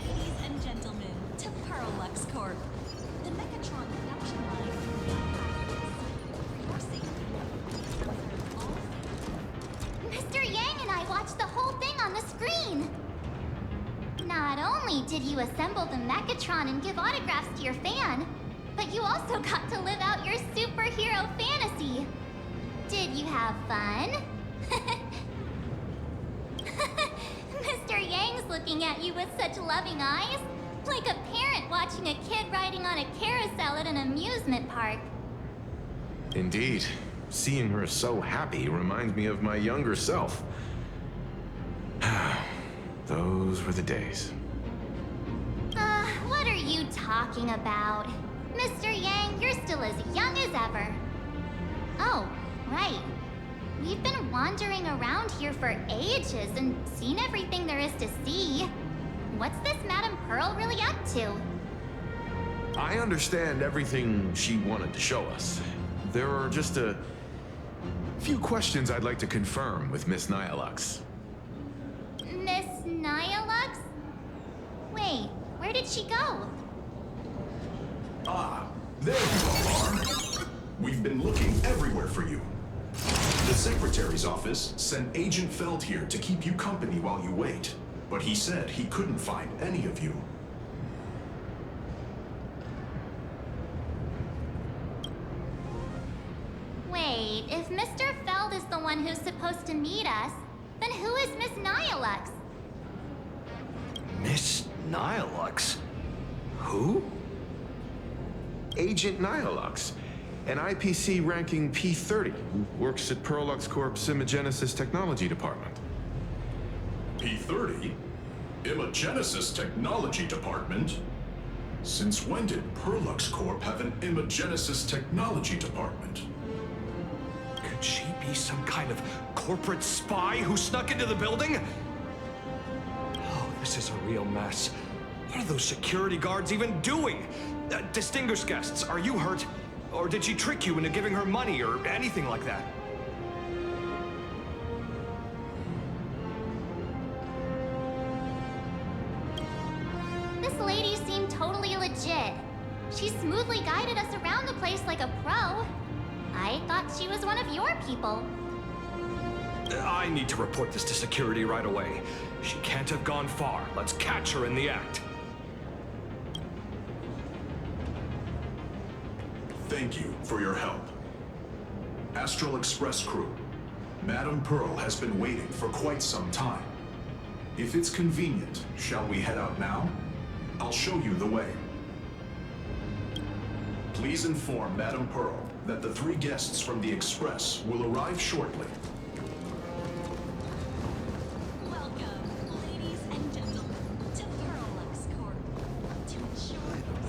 Ladies and gentlemen, to Parallax Corp. The mechatron production line. For safety. Mr. Yang and I watched the whole thing on the screen. Not only did you assemble the mechatron and give autographs to your fan, but you also got to live out your superhero fantasy. Did you have fun? Mr. Yang's looking at you with such loving eyes, like a parent watching a kid riding on a carousel at an amusement park. Indeed. Seeing her so happy reminds me of my younger self. Those were the days. What are you talking about? Mr. Yang, you're still as young as ever. Oh, right. We've been wandering around here for ages and seen everything there is to see. What's this Madame Pearl really up to? I understand everything she wanted to show us. There are just a few questions I'd like to confirm with Miss Nihilux. Miss Nihilux? Wait, where did she go? Ah, there you all are. We've been looking everywhere for you. The Secretary's office sent Agent Feld here to keep you company while you wait, but he said he couldn't find any of you. Wait, if Mr. Feld is the one who's supposed to meet us, then who is Miss Nihilux? Miss Nihilux? Who? Agent Nihilux, an IPC ranking P30 who works at Parallax Corp's Imagenesis Technology Department. P30? Imagenesis Technology Department? Since when did Parallax Corp have an Imagenesis Technology Department? Could she be some kind of corporate spy who snuck into the building? Oh, this is a real mess. What are those security guards even doing? Distinguished guests, are you hurt? Or did she trick you into giving her money or anything like that? This lady seemed totally legit. She smoothly guided us around the place like a pro. I thought she was one of your people. I need to report this to security right away. She can't have gone far. Let's catch her in the act. Thank you for your help. Astral Express crew, Madame Pearl has been waiting for quite some time. If it's convenient, shall we head out now? I'll show you the way. Please inform Madame Pearl that the 3 guests from the Express will arrive shortly. Welcome, ladies and gentlemen, to Pearlux Corp. To ensure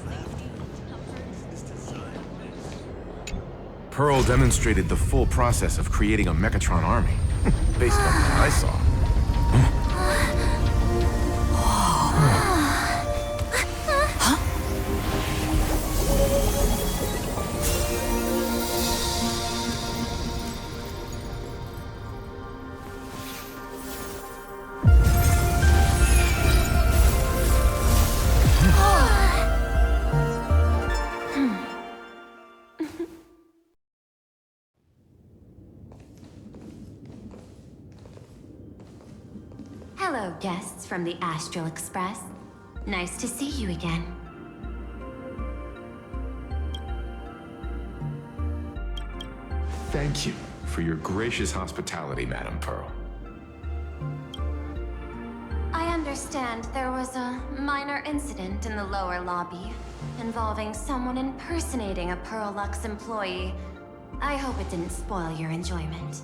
safety and comfort. Pearl demonstrated the full process of creating a mechatron army, based on what I saw. Hello, guests from the Astral Express. Nice to see you again. Thank you for your gracious hospitality, Madame Pearl. I understand there was a minor incident in the lower lobby involving someone impersonating a Pearlux employee. I hope it didn't spoil your enjoyment.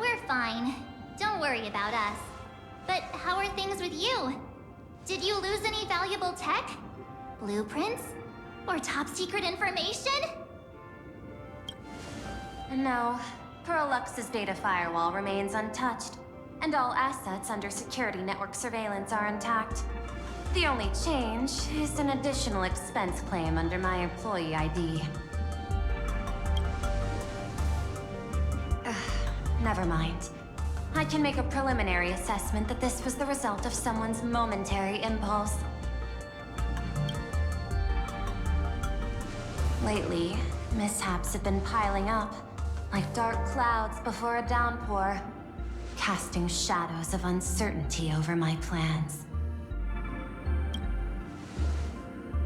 We're fine. Don't worry about us. But how are things with you? Did you lose any valuable tech? Blueprints? Or top secret information? No, Pearlux's data firewall remains untouched, and all assets under security network surveillance are intact. The only change is an additional expense claim under my employee ID. Never mind. I can make a preliminary assessment that this was the result of someone's momentary impulse. Lately, mishaps have been piling up, like dark clouds before a downpour, casting shadows of uncertainty over my plans.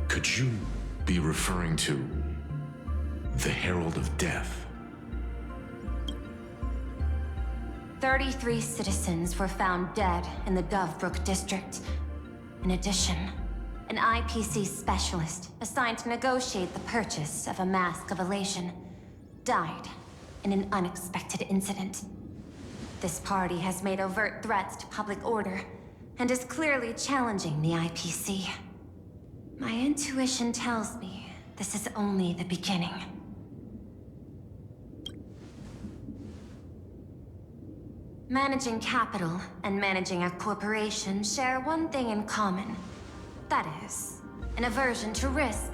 Could you be referring to the Herald of Death? 33 citizens were found dead in the Dovebrook district. In addition, an IPC specialist assigned to negotiate the purchase of a Mask of Elation died in an unexpected incident. This party has made overt threats to public order and is clearly challenging the IPC. My intuition tells me this is only the beginning. Managing capital and managing a corporation share one thing in common. That is, an aversion to risk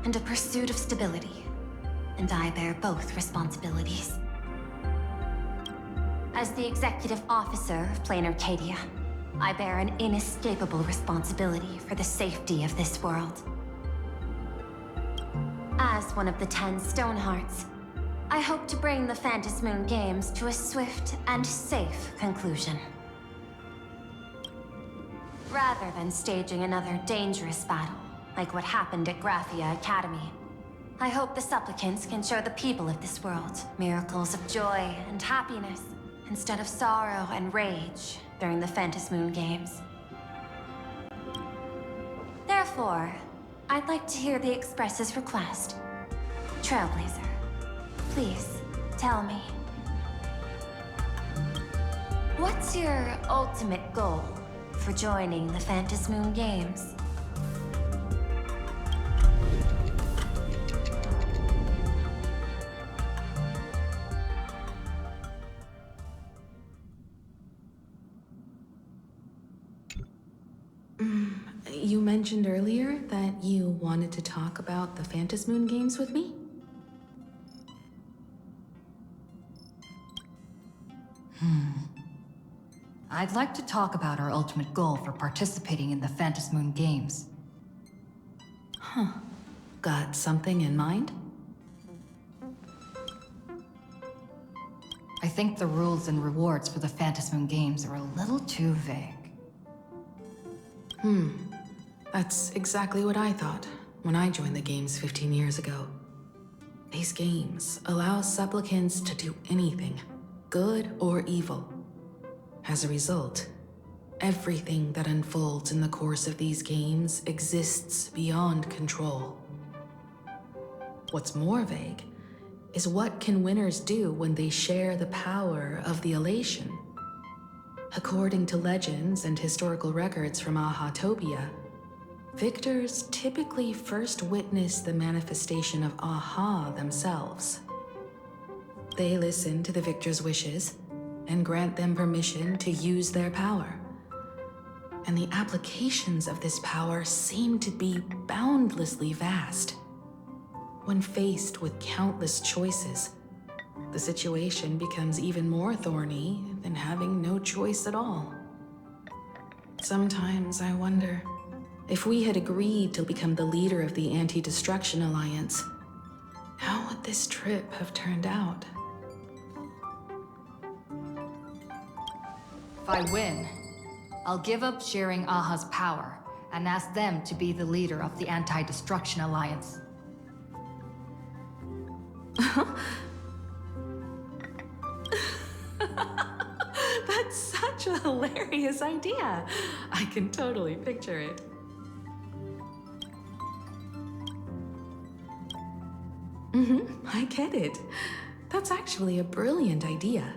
and a pursuit of stability. And I bear both responsibilities. As the executive officer of Plain Arcadia, I bear an inescapable responsibility for the safety of this world. As one of the 10 Stonehearts, I hope to bring the Phantasmoon Games to a swift and safe conclusion. Rather than staging another dangerous battle, like what happened at Graphia Academy, I hope the supplicants can show the people of this world miracles of joy and happiness, instead of sorrow and rage during the Phantasmoon Games. Therefore, I'd like to hear the Express's request. Trailblazer, please, tell me. What's your ultimate goal for joining the Phantasmoon Games? You mentioned earlier that you wanted to talk about the Phantasmoon Games with me? I'd like to talk about our ultimate goal for participating in the Phantasmoon Games. Huh. Got something in mind? I think the rules and rewards for the Phantasmoon Games are a little too vague. That's exactly what I thought when I joined the games 15 years ago. These games allow supplicants to do anything, good or evil. As a result, everything that unfolds in the course of these games exists beyond control. What's more vague is what can winners do when they share the power of the elation? According to legends and historical records from Ahatopia, victors typically first witness the manifestation of Aha themselves. They listen to the victor's wishes and grant them permission to use their power. And the applications of this power seem to be boundlessly vast. When faced with countless choices, the situation becomes even more thorny than having no choice at all. Sometimes I wonder, if we had agreed to become the leader of the Anti-Destruction Alliance, how would this trip have turned out? If I win, I'll give up sharing Aha's power and ask them to be the leader of the Anti-Destruction Alliance. That's such a hilarious idea. I can totally picture it. I get it. That's actually a brilliant idea.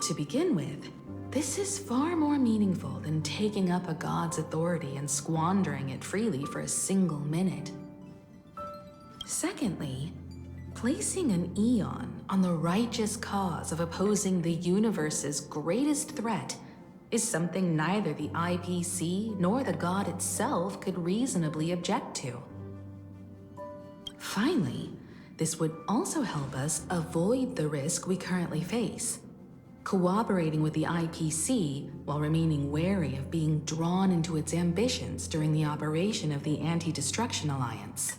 To begin with, this is far more meaningful than taking up a god's authority and squandering it freely for a single minute. Secondly, placing an Eon on the righteous cause of opposing the universe's greatest threat is something neither the IPC nor the god itself could reasonably object to. Finally, this would also help us avoid the risk we currently face, cooperating with the IPC while remaining wary of being drawn into its ambitions during the operation of the Anti-Destruction Alliance.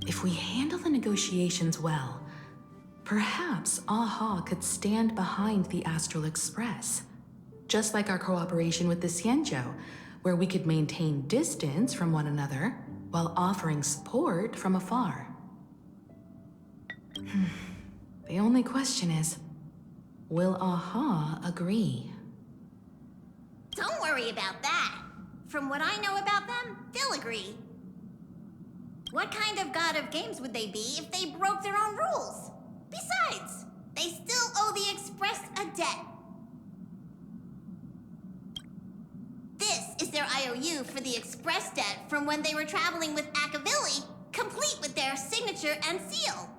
If we handle the negotiations well, perhaps Aha could stand behind the Astral Express, just like our cooperation with the Xianzhou, where we could maintain distance from one another while offering support from afar. The only question is, will Aha agree? Don't worry about that. From what I know about them, they'll agree. What kind of god of games would they be if they broke their own rules? Besides, they still owe the Express a debt. This is their IOU for the Express debt from when they were traveling with Akavilli, complete with their signature and seal.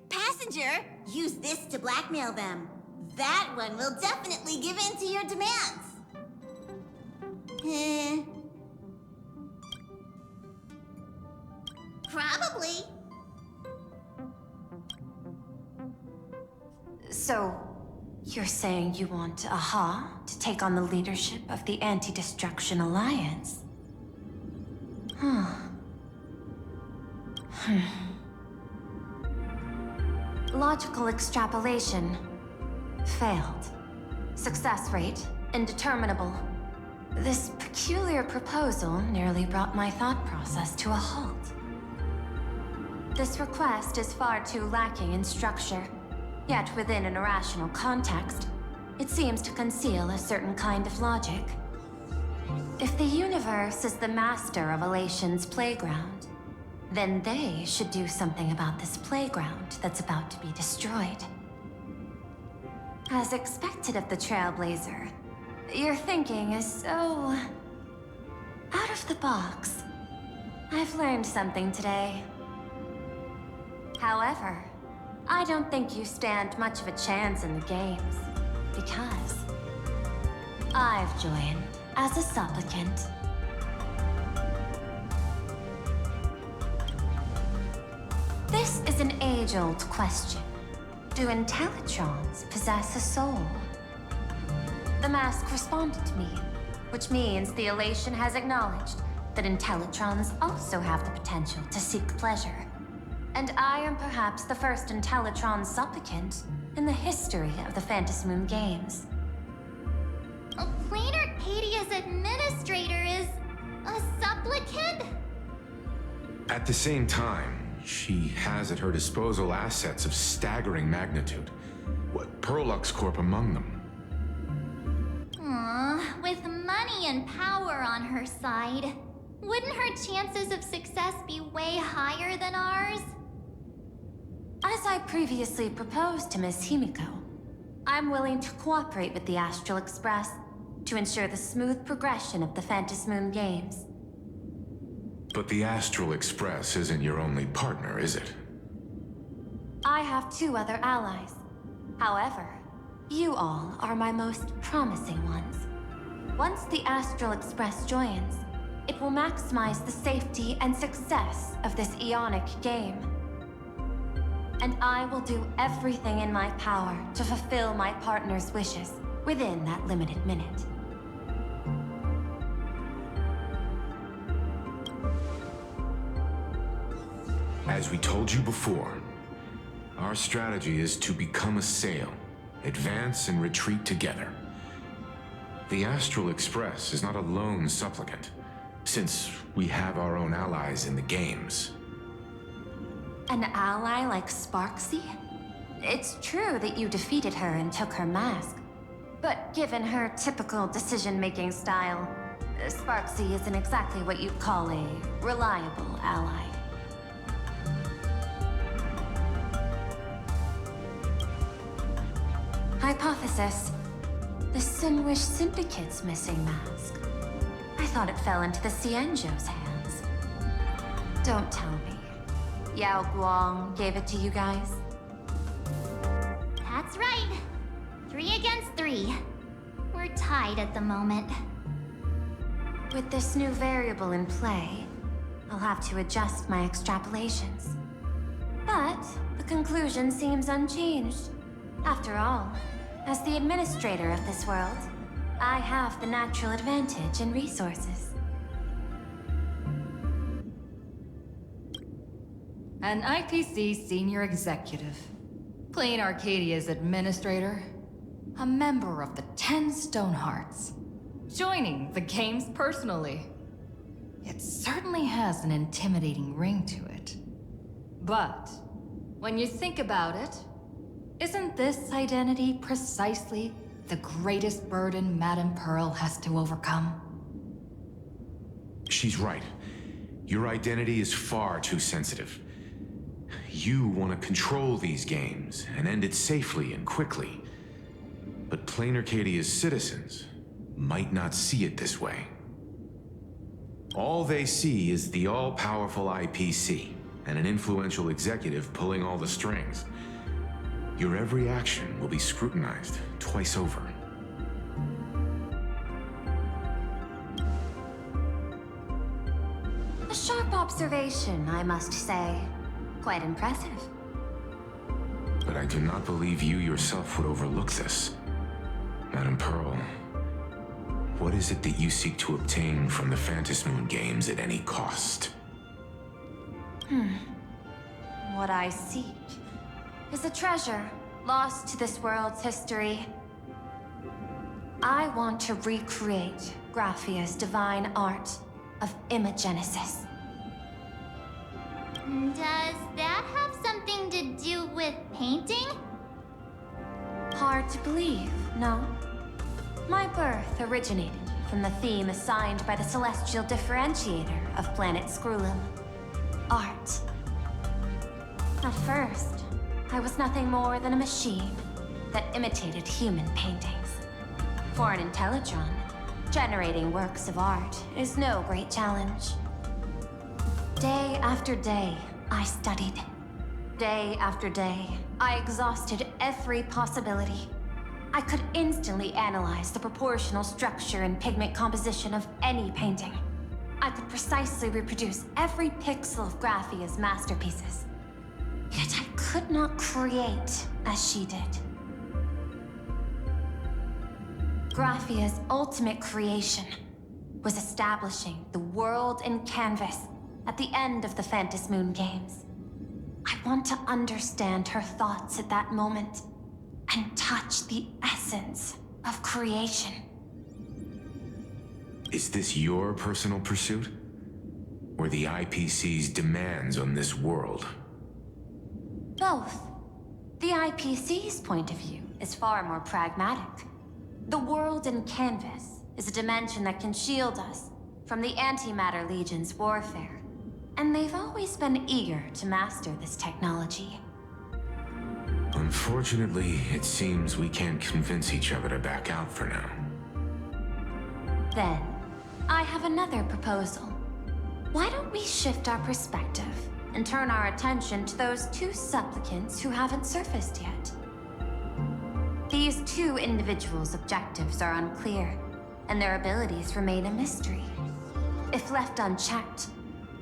Passenger, use this to blackmail them. That one will definitely give in to your demands. Probably. So, you're saying you want Aha to take on the leadership of the Anti-Destruction Alliance? Logical extrapolation. Failed. Success rate indeterminable. This peculiar proposal nearly brought my thought process to a halt. This request is far too lacking in structure, yet within an irrational context, it seems to conceal a certain kind of logic. If the universe is the master of Elation's playground, then they should do something about this playground that's about to be destroyed. As expected of the Trailblazer, your thinking is so... out of the box. I've learned something today. However, I don't think you stand much of a chance in the games, because I've joined as a supplicant. This is an age-old question. Do Intellitrons possess a soul? The mask responded to me, which means the elation has acknowledged that Intellitrons also have the potential to seek pleasure. And I am perhaps the first Intellitron supplicant in the history of the Phantasmoon games. Plain Arcadia's administrator is a supplicant? At the same time, she has at her disposal assets of staggering magnitude. What, Perlux Corp among them. Aw, with money and power on her side, wouldn't her chances of success be way higher than ours? As I previously proposed to Miss Himiko, I'm willing to cooperate with the Astral Express to ensure the smooth progression of the Phantasmoon games. But the Astral Express isn't your only partner, is it? I have 2 other allies. However, you all are my most promising ones. Once the Astral Express joins, it will maximize the safety and success of this Ionic game. And I will do everything in my power to fulfill my partner's wishes within that limited minute. As we told you before, our strategy is to become a sail, advance and retreat together. The Astral Express is not a lone supplicant, since we have our own allies in the games. An ally like Sparksy? It's true that you defeated her and took her mask, but given her typical decision-making style, Sparksy isn't exactly what you'd call a reliable ally. Hypothesis. The Sinwish Syndicate's missing mask. I thought it fell into the Cienjo's hands. Don't tell me. Yao Guang gave it to you guys? That's right. 3 against 3. We're tied at the moment. With this new variable in play, I'll have to adjust my extrapolations. But the conclusion seems unchanged. After all, as the administrator of this world, I have the natural advantage in resources. An IPC senior executive, Plain Arcadia's administrator, a member of the 10 Stonehearts, joining the games personally. It certainly has an intimidating ring to it. But when you think about it, isn't this identity precisely the greatest burden Madame Pearl has to overcome? She's right. Your identity is far too sensitive. You want to control these games and end it safely and quickly. But Plain Arcadia's citizens might not see it this way. All they see is the all-powerful IPC and an influential executive pulling all the strings. Your every action will be scrutinized twice over. A sharp observation, I must say. Quite impressive. But I do not believe you yourself would overlook this. Madame Pearl, what is it that you seek to obtain from the Phantasmoon games at any cost? What I seek is a treasure lost to this world's history. I want to recreate Graphia's divine art of imagenesis. Does that have something to do with painting? Hard to believe, no? My birth originated from the theme assigned by the celestial differentiator of planet Scrulum: art. At first, I was nothing more than a machine that imitated human paintings. For an Intellitron, generating works of art is no great challenge. Day after day, I studied, Day after day, I exhausted every possibility. I could instantly analyze the proportional structure and pigment composition of any painting. I could precisely reproduce every pixel of Graphia's masterpieces. Yet I could not create as she did. Graphia's ultimate creation was establishing the world in canvas at the end of the Phantom Moon Games. I want to understand her thoughts at that moment and touch the essence of creation. Is this your personal pursuit? Or the IPC's demands on this world? Both. The IPC's point of view is far more pragmatic. The world in canvas is a dimension that can shield us from the Antimatter Legion's warfare. And they've always been eager to master this technology. Unfortunately, it seems we can't convince each other to back out for now. Then, I have another proposal. Why don't we shift our perspective and turn our attention to those two supplicants who haven't surfaced yet? These two individuals' objectives are unclear, and their abilities remain a mystery. If left unchecked,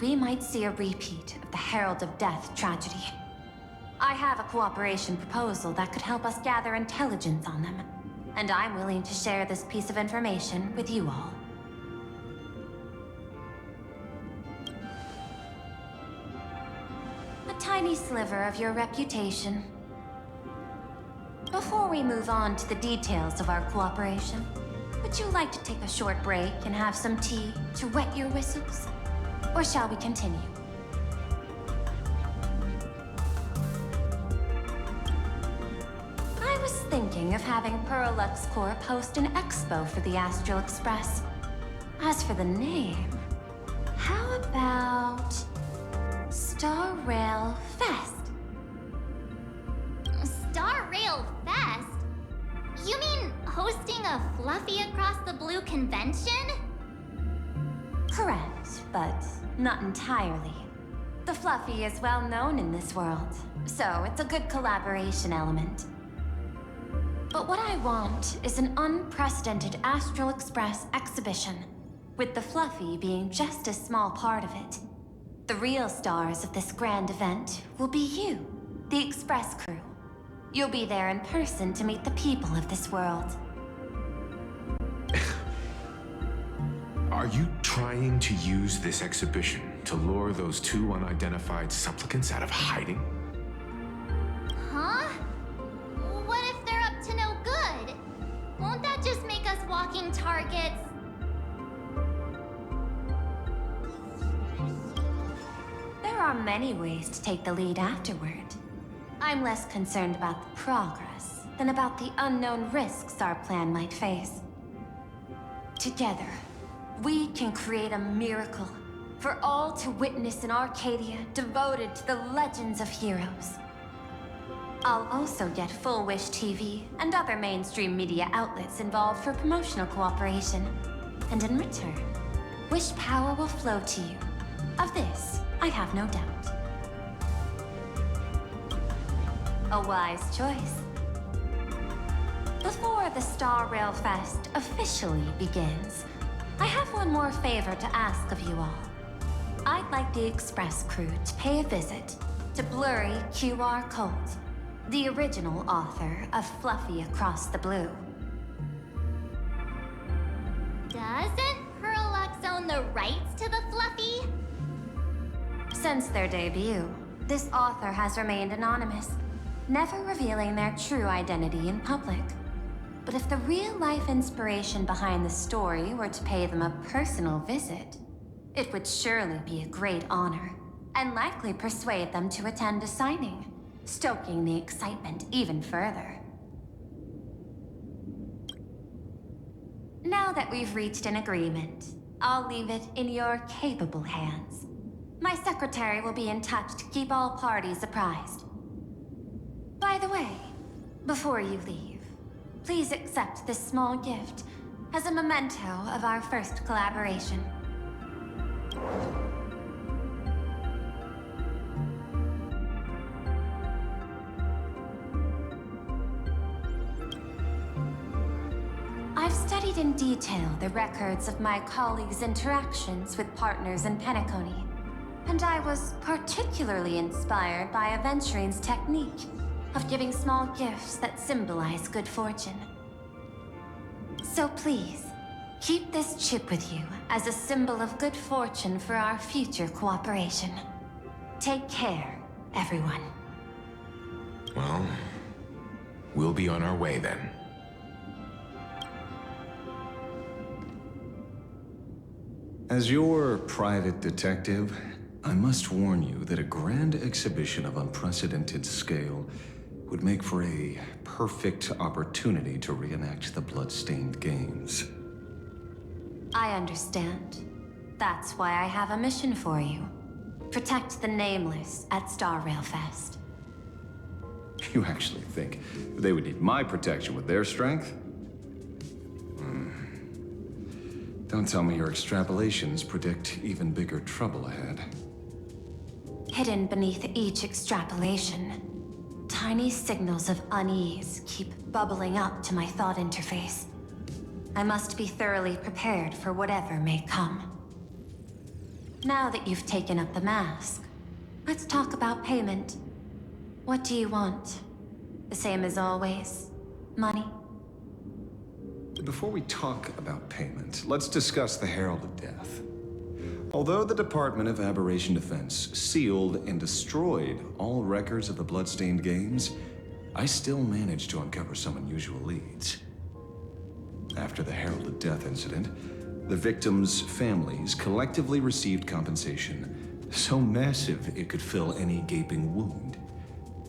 we might see a repeat of the Herald of Death tragedy. I have a cooperation proposal that could help us gather intelligence on them, and I'm willing to share this piece of information with you all. A tiny sliver of your reputation. Before we move on to the details of our cooperation, would you like to take a short break and have some tea to wet your whistles? Or shall we continue? I was thinking of having Perlux Corp host an expo for the Astral Express. As for the name, how about Star Rail Fest? Star Rail Fest? You mean hosting a Fluffy Across the Blue convention? Correct, but not entirely. The Fluffy is well known in this world, so it's a good collaboration element. But what I want is an unprecedented Astral Express exhibition, with the Fluffy being just a small part of it. The real stars of this grand event will be you, the Express crew. You'll be there in person to meet the people of this world. Are you trying to use this exhibition to lure those two unidentified supplicants out of hiding? Huh? What if they're up to no good? Won't that just make us walking targets? There are many ways to take the lead afterward. I'm less concerned about the progress than about the unknown risks our plan might face. Together, we can create a miracle for all to witness in Arcadia devoted to the legends of heroes. I'll also get Full Wish TV and other mainstream media outlets involved for promotional cooperation. And in return, Wish power will flow to you. Of this, I have no doubt. A wise choice. Before the Star Rail Fest officially begins, I have one more favor to ask of you all. I'd like the Express crew to pay a visit to Blurry QR Colt, the original author of Fluffy Across the Blue. Doesn't Perlux own the rights to the Fluffy? Since their debut, this author has remained anonymous, never revealing their true identity in public. But if the real-life inspiration behind the story were to pay them a personal visit, it would surely be a great honor, and likely persuade them to attend a signing, stoking the excitement even further. Now that we've reached an agreement, I'll leave it in your capable hands. My secretary will be in touch to keep all parties apprised. By the way, before you leave, please accept this small gift as a memento of our first collaboration. I've studied in detail the records of my colleagues' interactions with partners in Penacony, and I was particularly inspired by Aventurine's technique of giving small gifts that symbolize good fortune. So please, keep this chip with you as a symbol of good fortune for our future cooperation. Take care, everyone. Well, we'll be on our way then. As your private detective, I must warn you that a grand exhibition of unprecedented scale would make for a perfect opportunity to reenact the blood-stained games. I understand. That's why I have a mission for you. Protect the Nameless at Star Rail Fest. You actually think they would need my protection with their strength? Don't tell me your extrapolations predict even bigger trouble ahead. Hidden beneath each extrapolation, tiny signals of unease keep bubbling up to my thought interface. I must be thoroughly prepared for whatever may come. Now that you've taken up the mask, let's talk about payment. What do you want? The same as always? Money? Before we talk about payment, let's discuss the Herald of Death. Although the Department of Aberration Defense sealed and destroyed all records of the Bloodstained Games, I still managed to uncover some unusual leads. After the Herald of Death incident, the victims' families collectively received compensation so massive it could fill any gaping wound.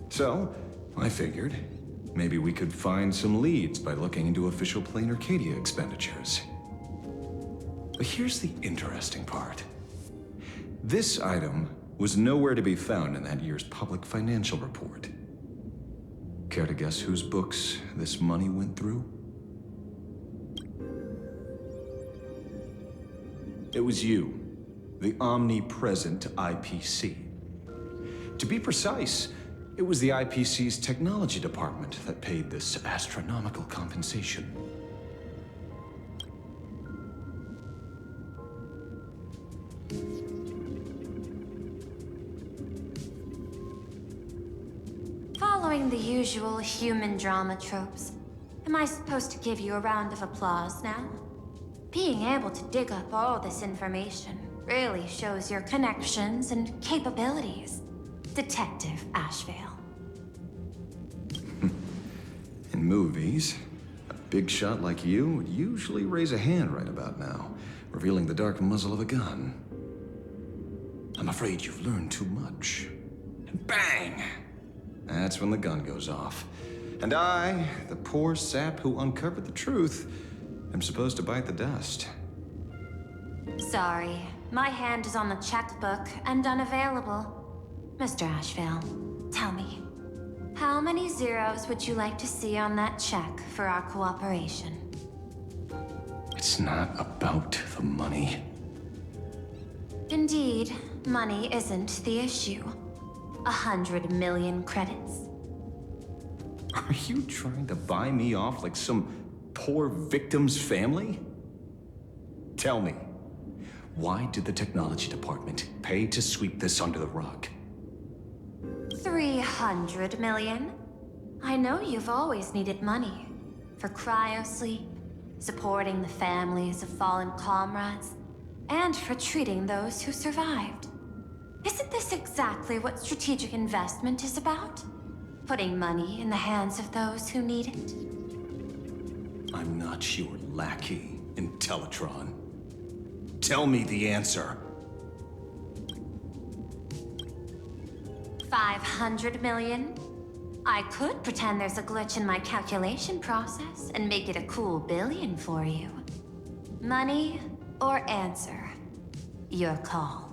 So, I figured, maybe we could find some leads by looking into official Plain Arcadia expenditures. But here's the interesting part. This item was nowhere to be found in that year's public financial report. Care to guess whose books this money went through? It was you, the omnipresent IPC. To be precise, it was the IPC's technology department that paid this astronomical compensation. Following the usual human drama tropes, am I supposed to give you a round of applause now? Being able to dig up all this information really shows your connections and capabilities, Detective Ashvale. In movies, a big shot like you would usually raise a hand right about now, revealing the dark muzzle of a gun. I'm afraid you've learned too much. And bang! That's when the gun goes off. And I, the poor sap who uncovered the truth, am supposed to bite the dust. Sorry, my hand is on the checkbook and unavailable. Mr. Ashvale, tell me, how many zeros would you like to see on that check for our cooperation? It's not about the money. Indeed, money isn't the issue. 100 million credits. Are you trying to buy me off like some poor victim's family? Tell me, why did the technology department pay to sweep this under the rug? 300 million? I know you've always needed money. For cryosleep, supporting the families of fallen comrades, and for treating those who survived. Isn't this exactly what strategic investment is about? Putting money in the hands of those who need it? I'm not your lackey, Intellitron. Tell me the answer. 500 million? I could pretend there's a glitch in my calculation process and make it a cool billion for you. Money or answer? Your call.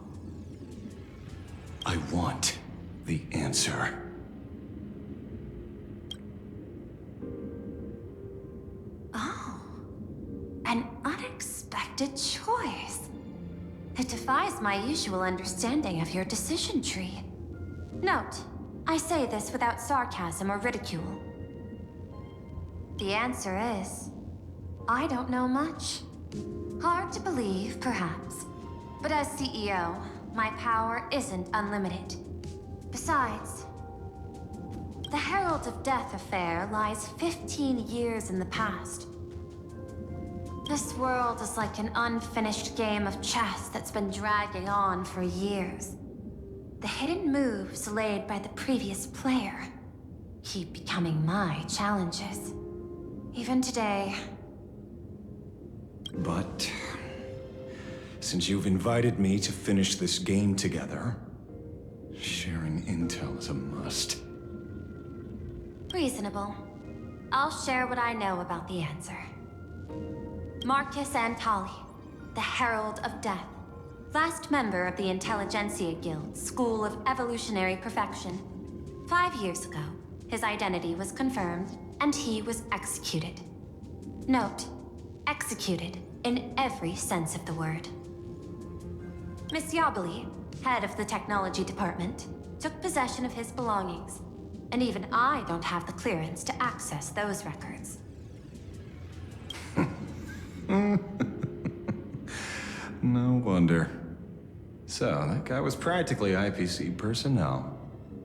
I want the answer. Oh, an unexpected choice. It defies my usual understanding of your decision tree. Note, I say this without sarcasm or ridicule. The answer is I don't know much. Hard to believe, perhaps. But as CEO, my power isn't unlimited. Besides, the Herald of Death affair lies 15 years in the past. This world is like an unfinished game of chess that's been dragging on for years. The hidden moves laid by the previous player keep becoming my challenges. Even today. But since you've invited me to finish this game together, sharing intel is a must. Reasonable. I'll share what I know about the answer. Marcus Antali, the Herald of Death. Last member of the Intelligentsia Guild School of Evolutionary Perfection. 5 years ago, his identity was confirmed, and he was executed. Note, executed in every sense of the word. Miss Yabali, head of the technology department, took possession of his belongings, and even I don't have the clearance to access those records. No wonder. So, that guy was practically IPC personnel,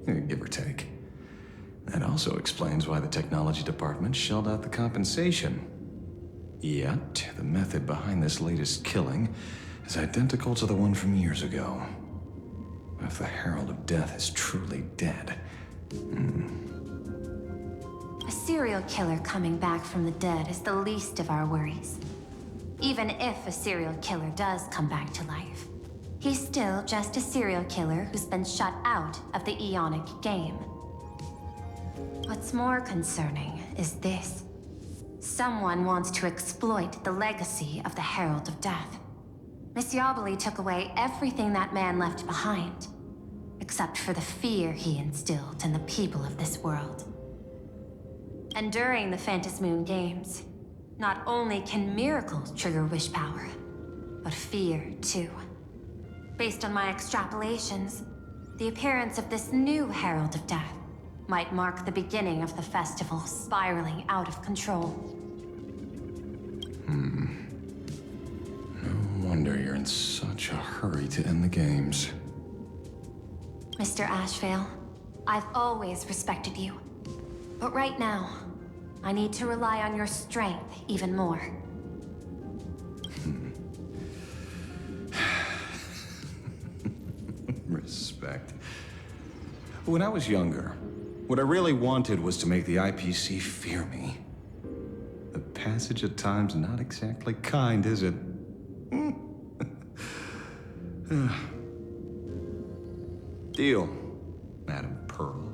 give or take. That also explains why the technology department shelled out the compensation. Yet, the method behind this latest killing is identical to the one from years ago. If the Herald of Death is truly dead... A serial killer coming back from the dead is the least of our worries. Even if a serial killer does come back to life, he's still just a serial killer who's been shut out of the Ionic game. What's more concerning is this. Someone wants to exploit the legacy of the Herald of Death. Miss Yabali took away everything that man left behind, except for the fear he instilled in the people of this world. And during the Phantasmoon Games, not only can miracles trigger wish power, but fear too. Based on my extrapolations, the appearance of this new Herald of Death might mark the beginning of the festival spiraling out of control. No wonder you're in such a hurry to end the games. Mr. Ashvale, I've always respected you. But right now, I need to rely on your strength even more. Respect. When I was younger, what I really wanted was to make the IPC fear me. The passage of time's not exactly kind, is it? Deal, Madam Pearl.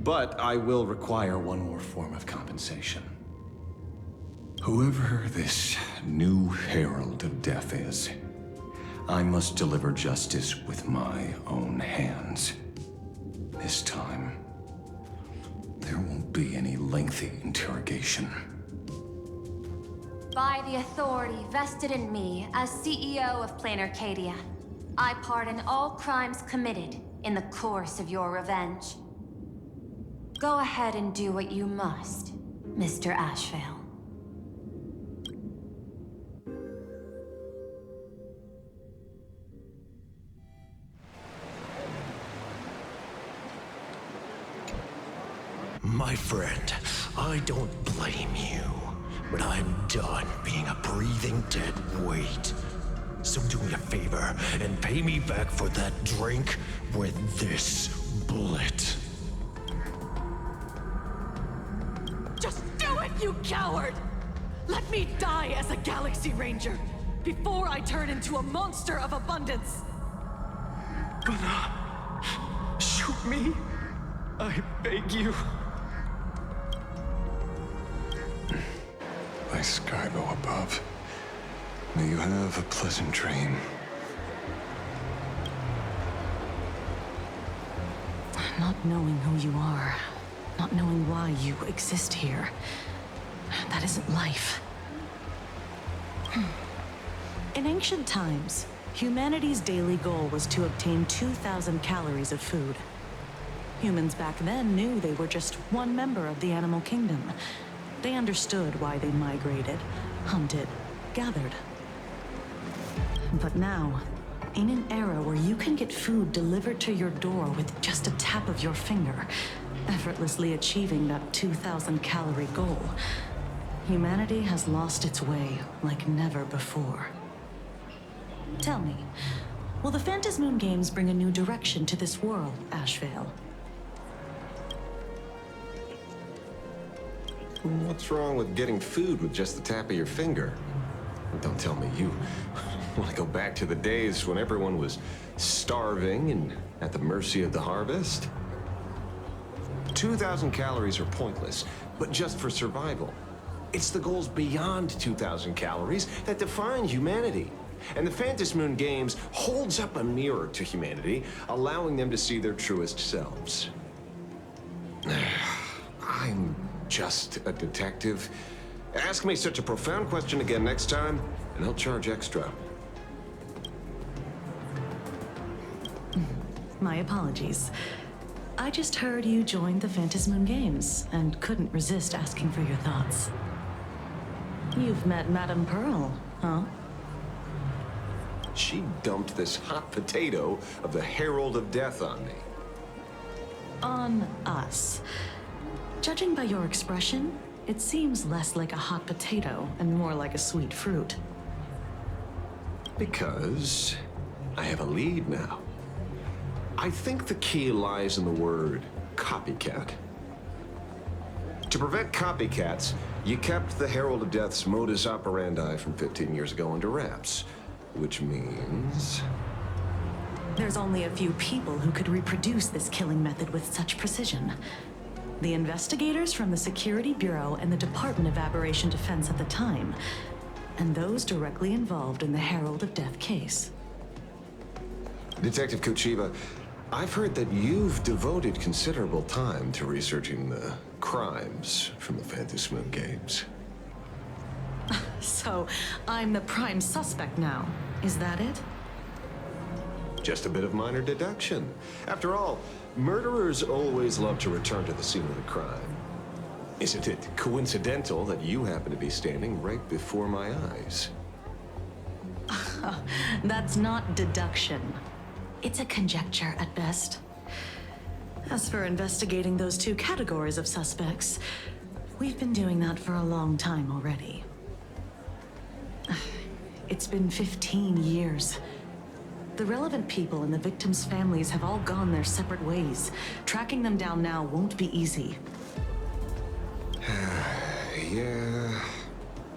But I will require one more form of compensation. Whoever this new Herald of Death is, I must deliver justice with my own hands. This time, there won't be any lengthy interrogation. By the authority vested in me as CEO of Plain Arcadia, I pardon all crimes committed in the course of your revenge. Go ahead and do what you must, Mr. Ashvale. My friend, I don't blame you, but I'm done being a breathing dead weight. So do me a favor and pay me back for that drink with this bullet. Just do it, you coward! Let me die as a Galaxy Ranger before I turn into a monster of abundance. Gonna shoot me? I beg you. My Skybo above. May you have a pleasant dream. Not knowing who you are, not knowing why you exist here, that isn't life. In ancient times, humanity's daily goal was to obtain 2,000 calories of food. Humans back then knew they were just one member of the animal kingdom, They understood why they migrated, hunted, gathered. But now, in an era where you can get food delivered to your door with just a tap of your finger, effortlessly achieving that 2,000-calorie goal, humanity has lost its way like never before. Tell me, will the Phantasmoon Games bring a new direction to this world, Ashvale? What's wrong with getting food with just the tap of your finger? Don't tell me you want to go back to the days when everyone was starving and at the mercy of the harvest? 2,000 calories are pointless, but just for survival. It's the goals beyond 2,000 calories that define humanity. And the Phantasmoon Games holds up a mirror to humanity, allowing them to see their truest selves. I'm just a detective. Ask me such a profound question again next time, and I'll charge extra. My apologies. I just heard you joined the Phantasmoon Games and couldn't resist asking for your thoughts. You've met Madame Pearl, huh? She dumped this hot potato of the Herald of Death on me. On us. Judging by your expression, it seems less like a hot potato and more like a sweet fruit. Because I have a lead now. I think the key lies in the word copycat. To prevent copycats, you kept the Herald of Death's modus operandi from 15 years ago under wraps. Which means... There's only a few people who could reproduce this killing method with such precision. The investigators from the Security Bureau and the Department of Aberration Defense at the time, and those directly involved in the Herald of Death case. Detective Kochiba, I've heard that you've devoted considerable time to researching the crimes from the Phantasmoon Games. So, I'm the prime suspect now. Is that it? Just a bit of minor deduction. After all, murderers always love to return to the scene of the crime. Isn't it coincidental that you happen to be standing right before my eyes? That's not deduction. It's a conjecture at best. As for investigating those two categories of suspects, we've been doing that for a long time already. It's been 15 years. The relevant people and the victims' families have all gone their separate ways. Tracking them down now won't be easy. Yeah.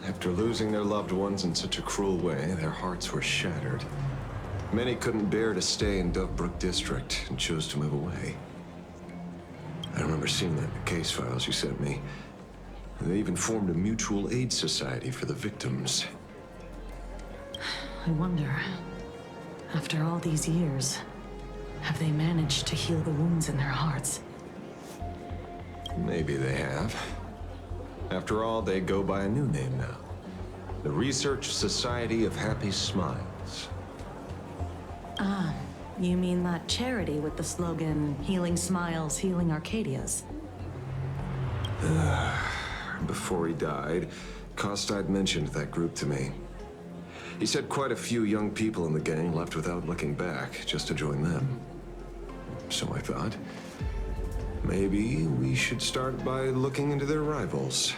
After losing their loved ones in such a cruel way, their hearts were shattered. Many couldn't bear to stay in Daybreak District and chose to move away. I remember seeing that in the case files you sent me. They even formed a mutual aid society for the victims. I wonder, after all these years, have they managed to heal the wounds in their hearts? Maybe they have. After all, they go by a new name now. The Research Society of Happy Smiles. Ah, you mean that charity with the slogan, Healing Smiles, Healing Arcadias? Before he died, Kostide mentioned that group to me. He said quite a few young people in the gang left without looking back, just to join them. So I thought, maybe we should start by looking into their rivals.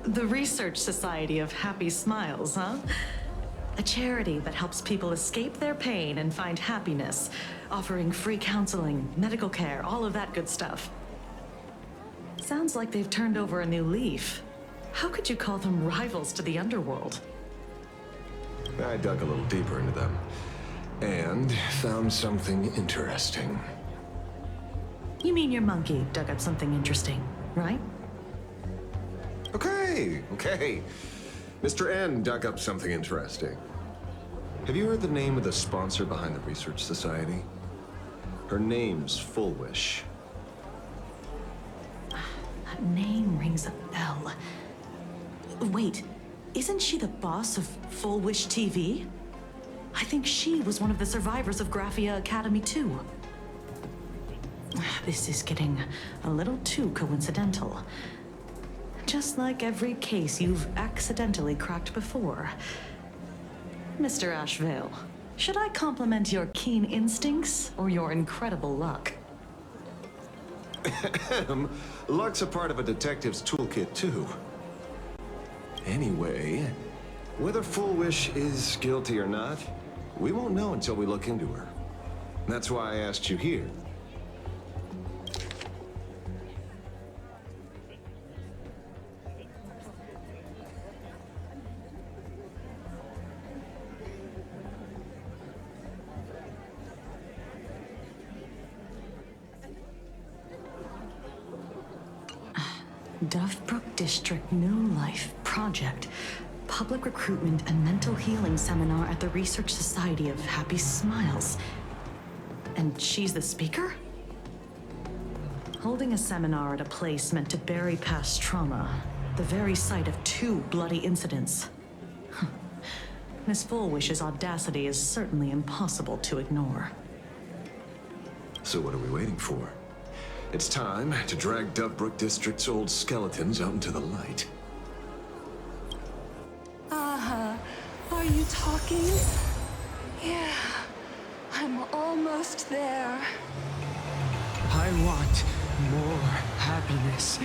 The Research Society of Happy Smiles, huh? A charity that helps people escape their pain and find happiness, offering free counseling, medical care, all of that good stuff. Sounds like they've turned over a new leaf. How could you call them rivals to the underworld? I dug a little deeper into them, and found something interesting. You mean your monkey dug up something interesting, right? Okay. Mr. N dug up something interesting. Have you heard the name of the sponsor behind the Research Society? Her name's Full Wish. That name rings a bell. Wait, isn't she the boss of Full Wish TV? I think she was one of the survivors of Graphia Academy too. This is getting a little too coincidental. Just like every case you've accidentally cracked before. Mr. Ashvale, should I compliment your keen instincts or your incredible luck? Luck's a part of a detective's toolkit, too. Anyway, whether Foolish is guilty or not, we won't know until we look into her. That's why I asked you here. Dovebrook District New Life Project. Public Recruitment and Mental Healing Seminar at the Research Society of Happy Smiles. And she's the speaker? Holding a seminar at a place meant to bury past trauma. The very site of 2 bloody incidents. Miss Fullwish's audacity is certainly impossible to ignore. So what are we waiting for? It's time to drag Dovebrook District's old skeletons out into the light. Are you talking? Yeah, I'm almost there. I want more happiness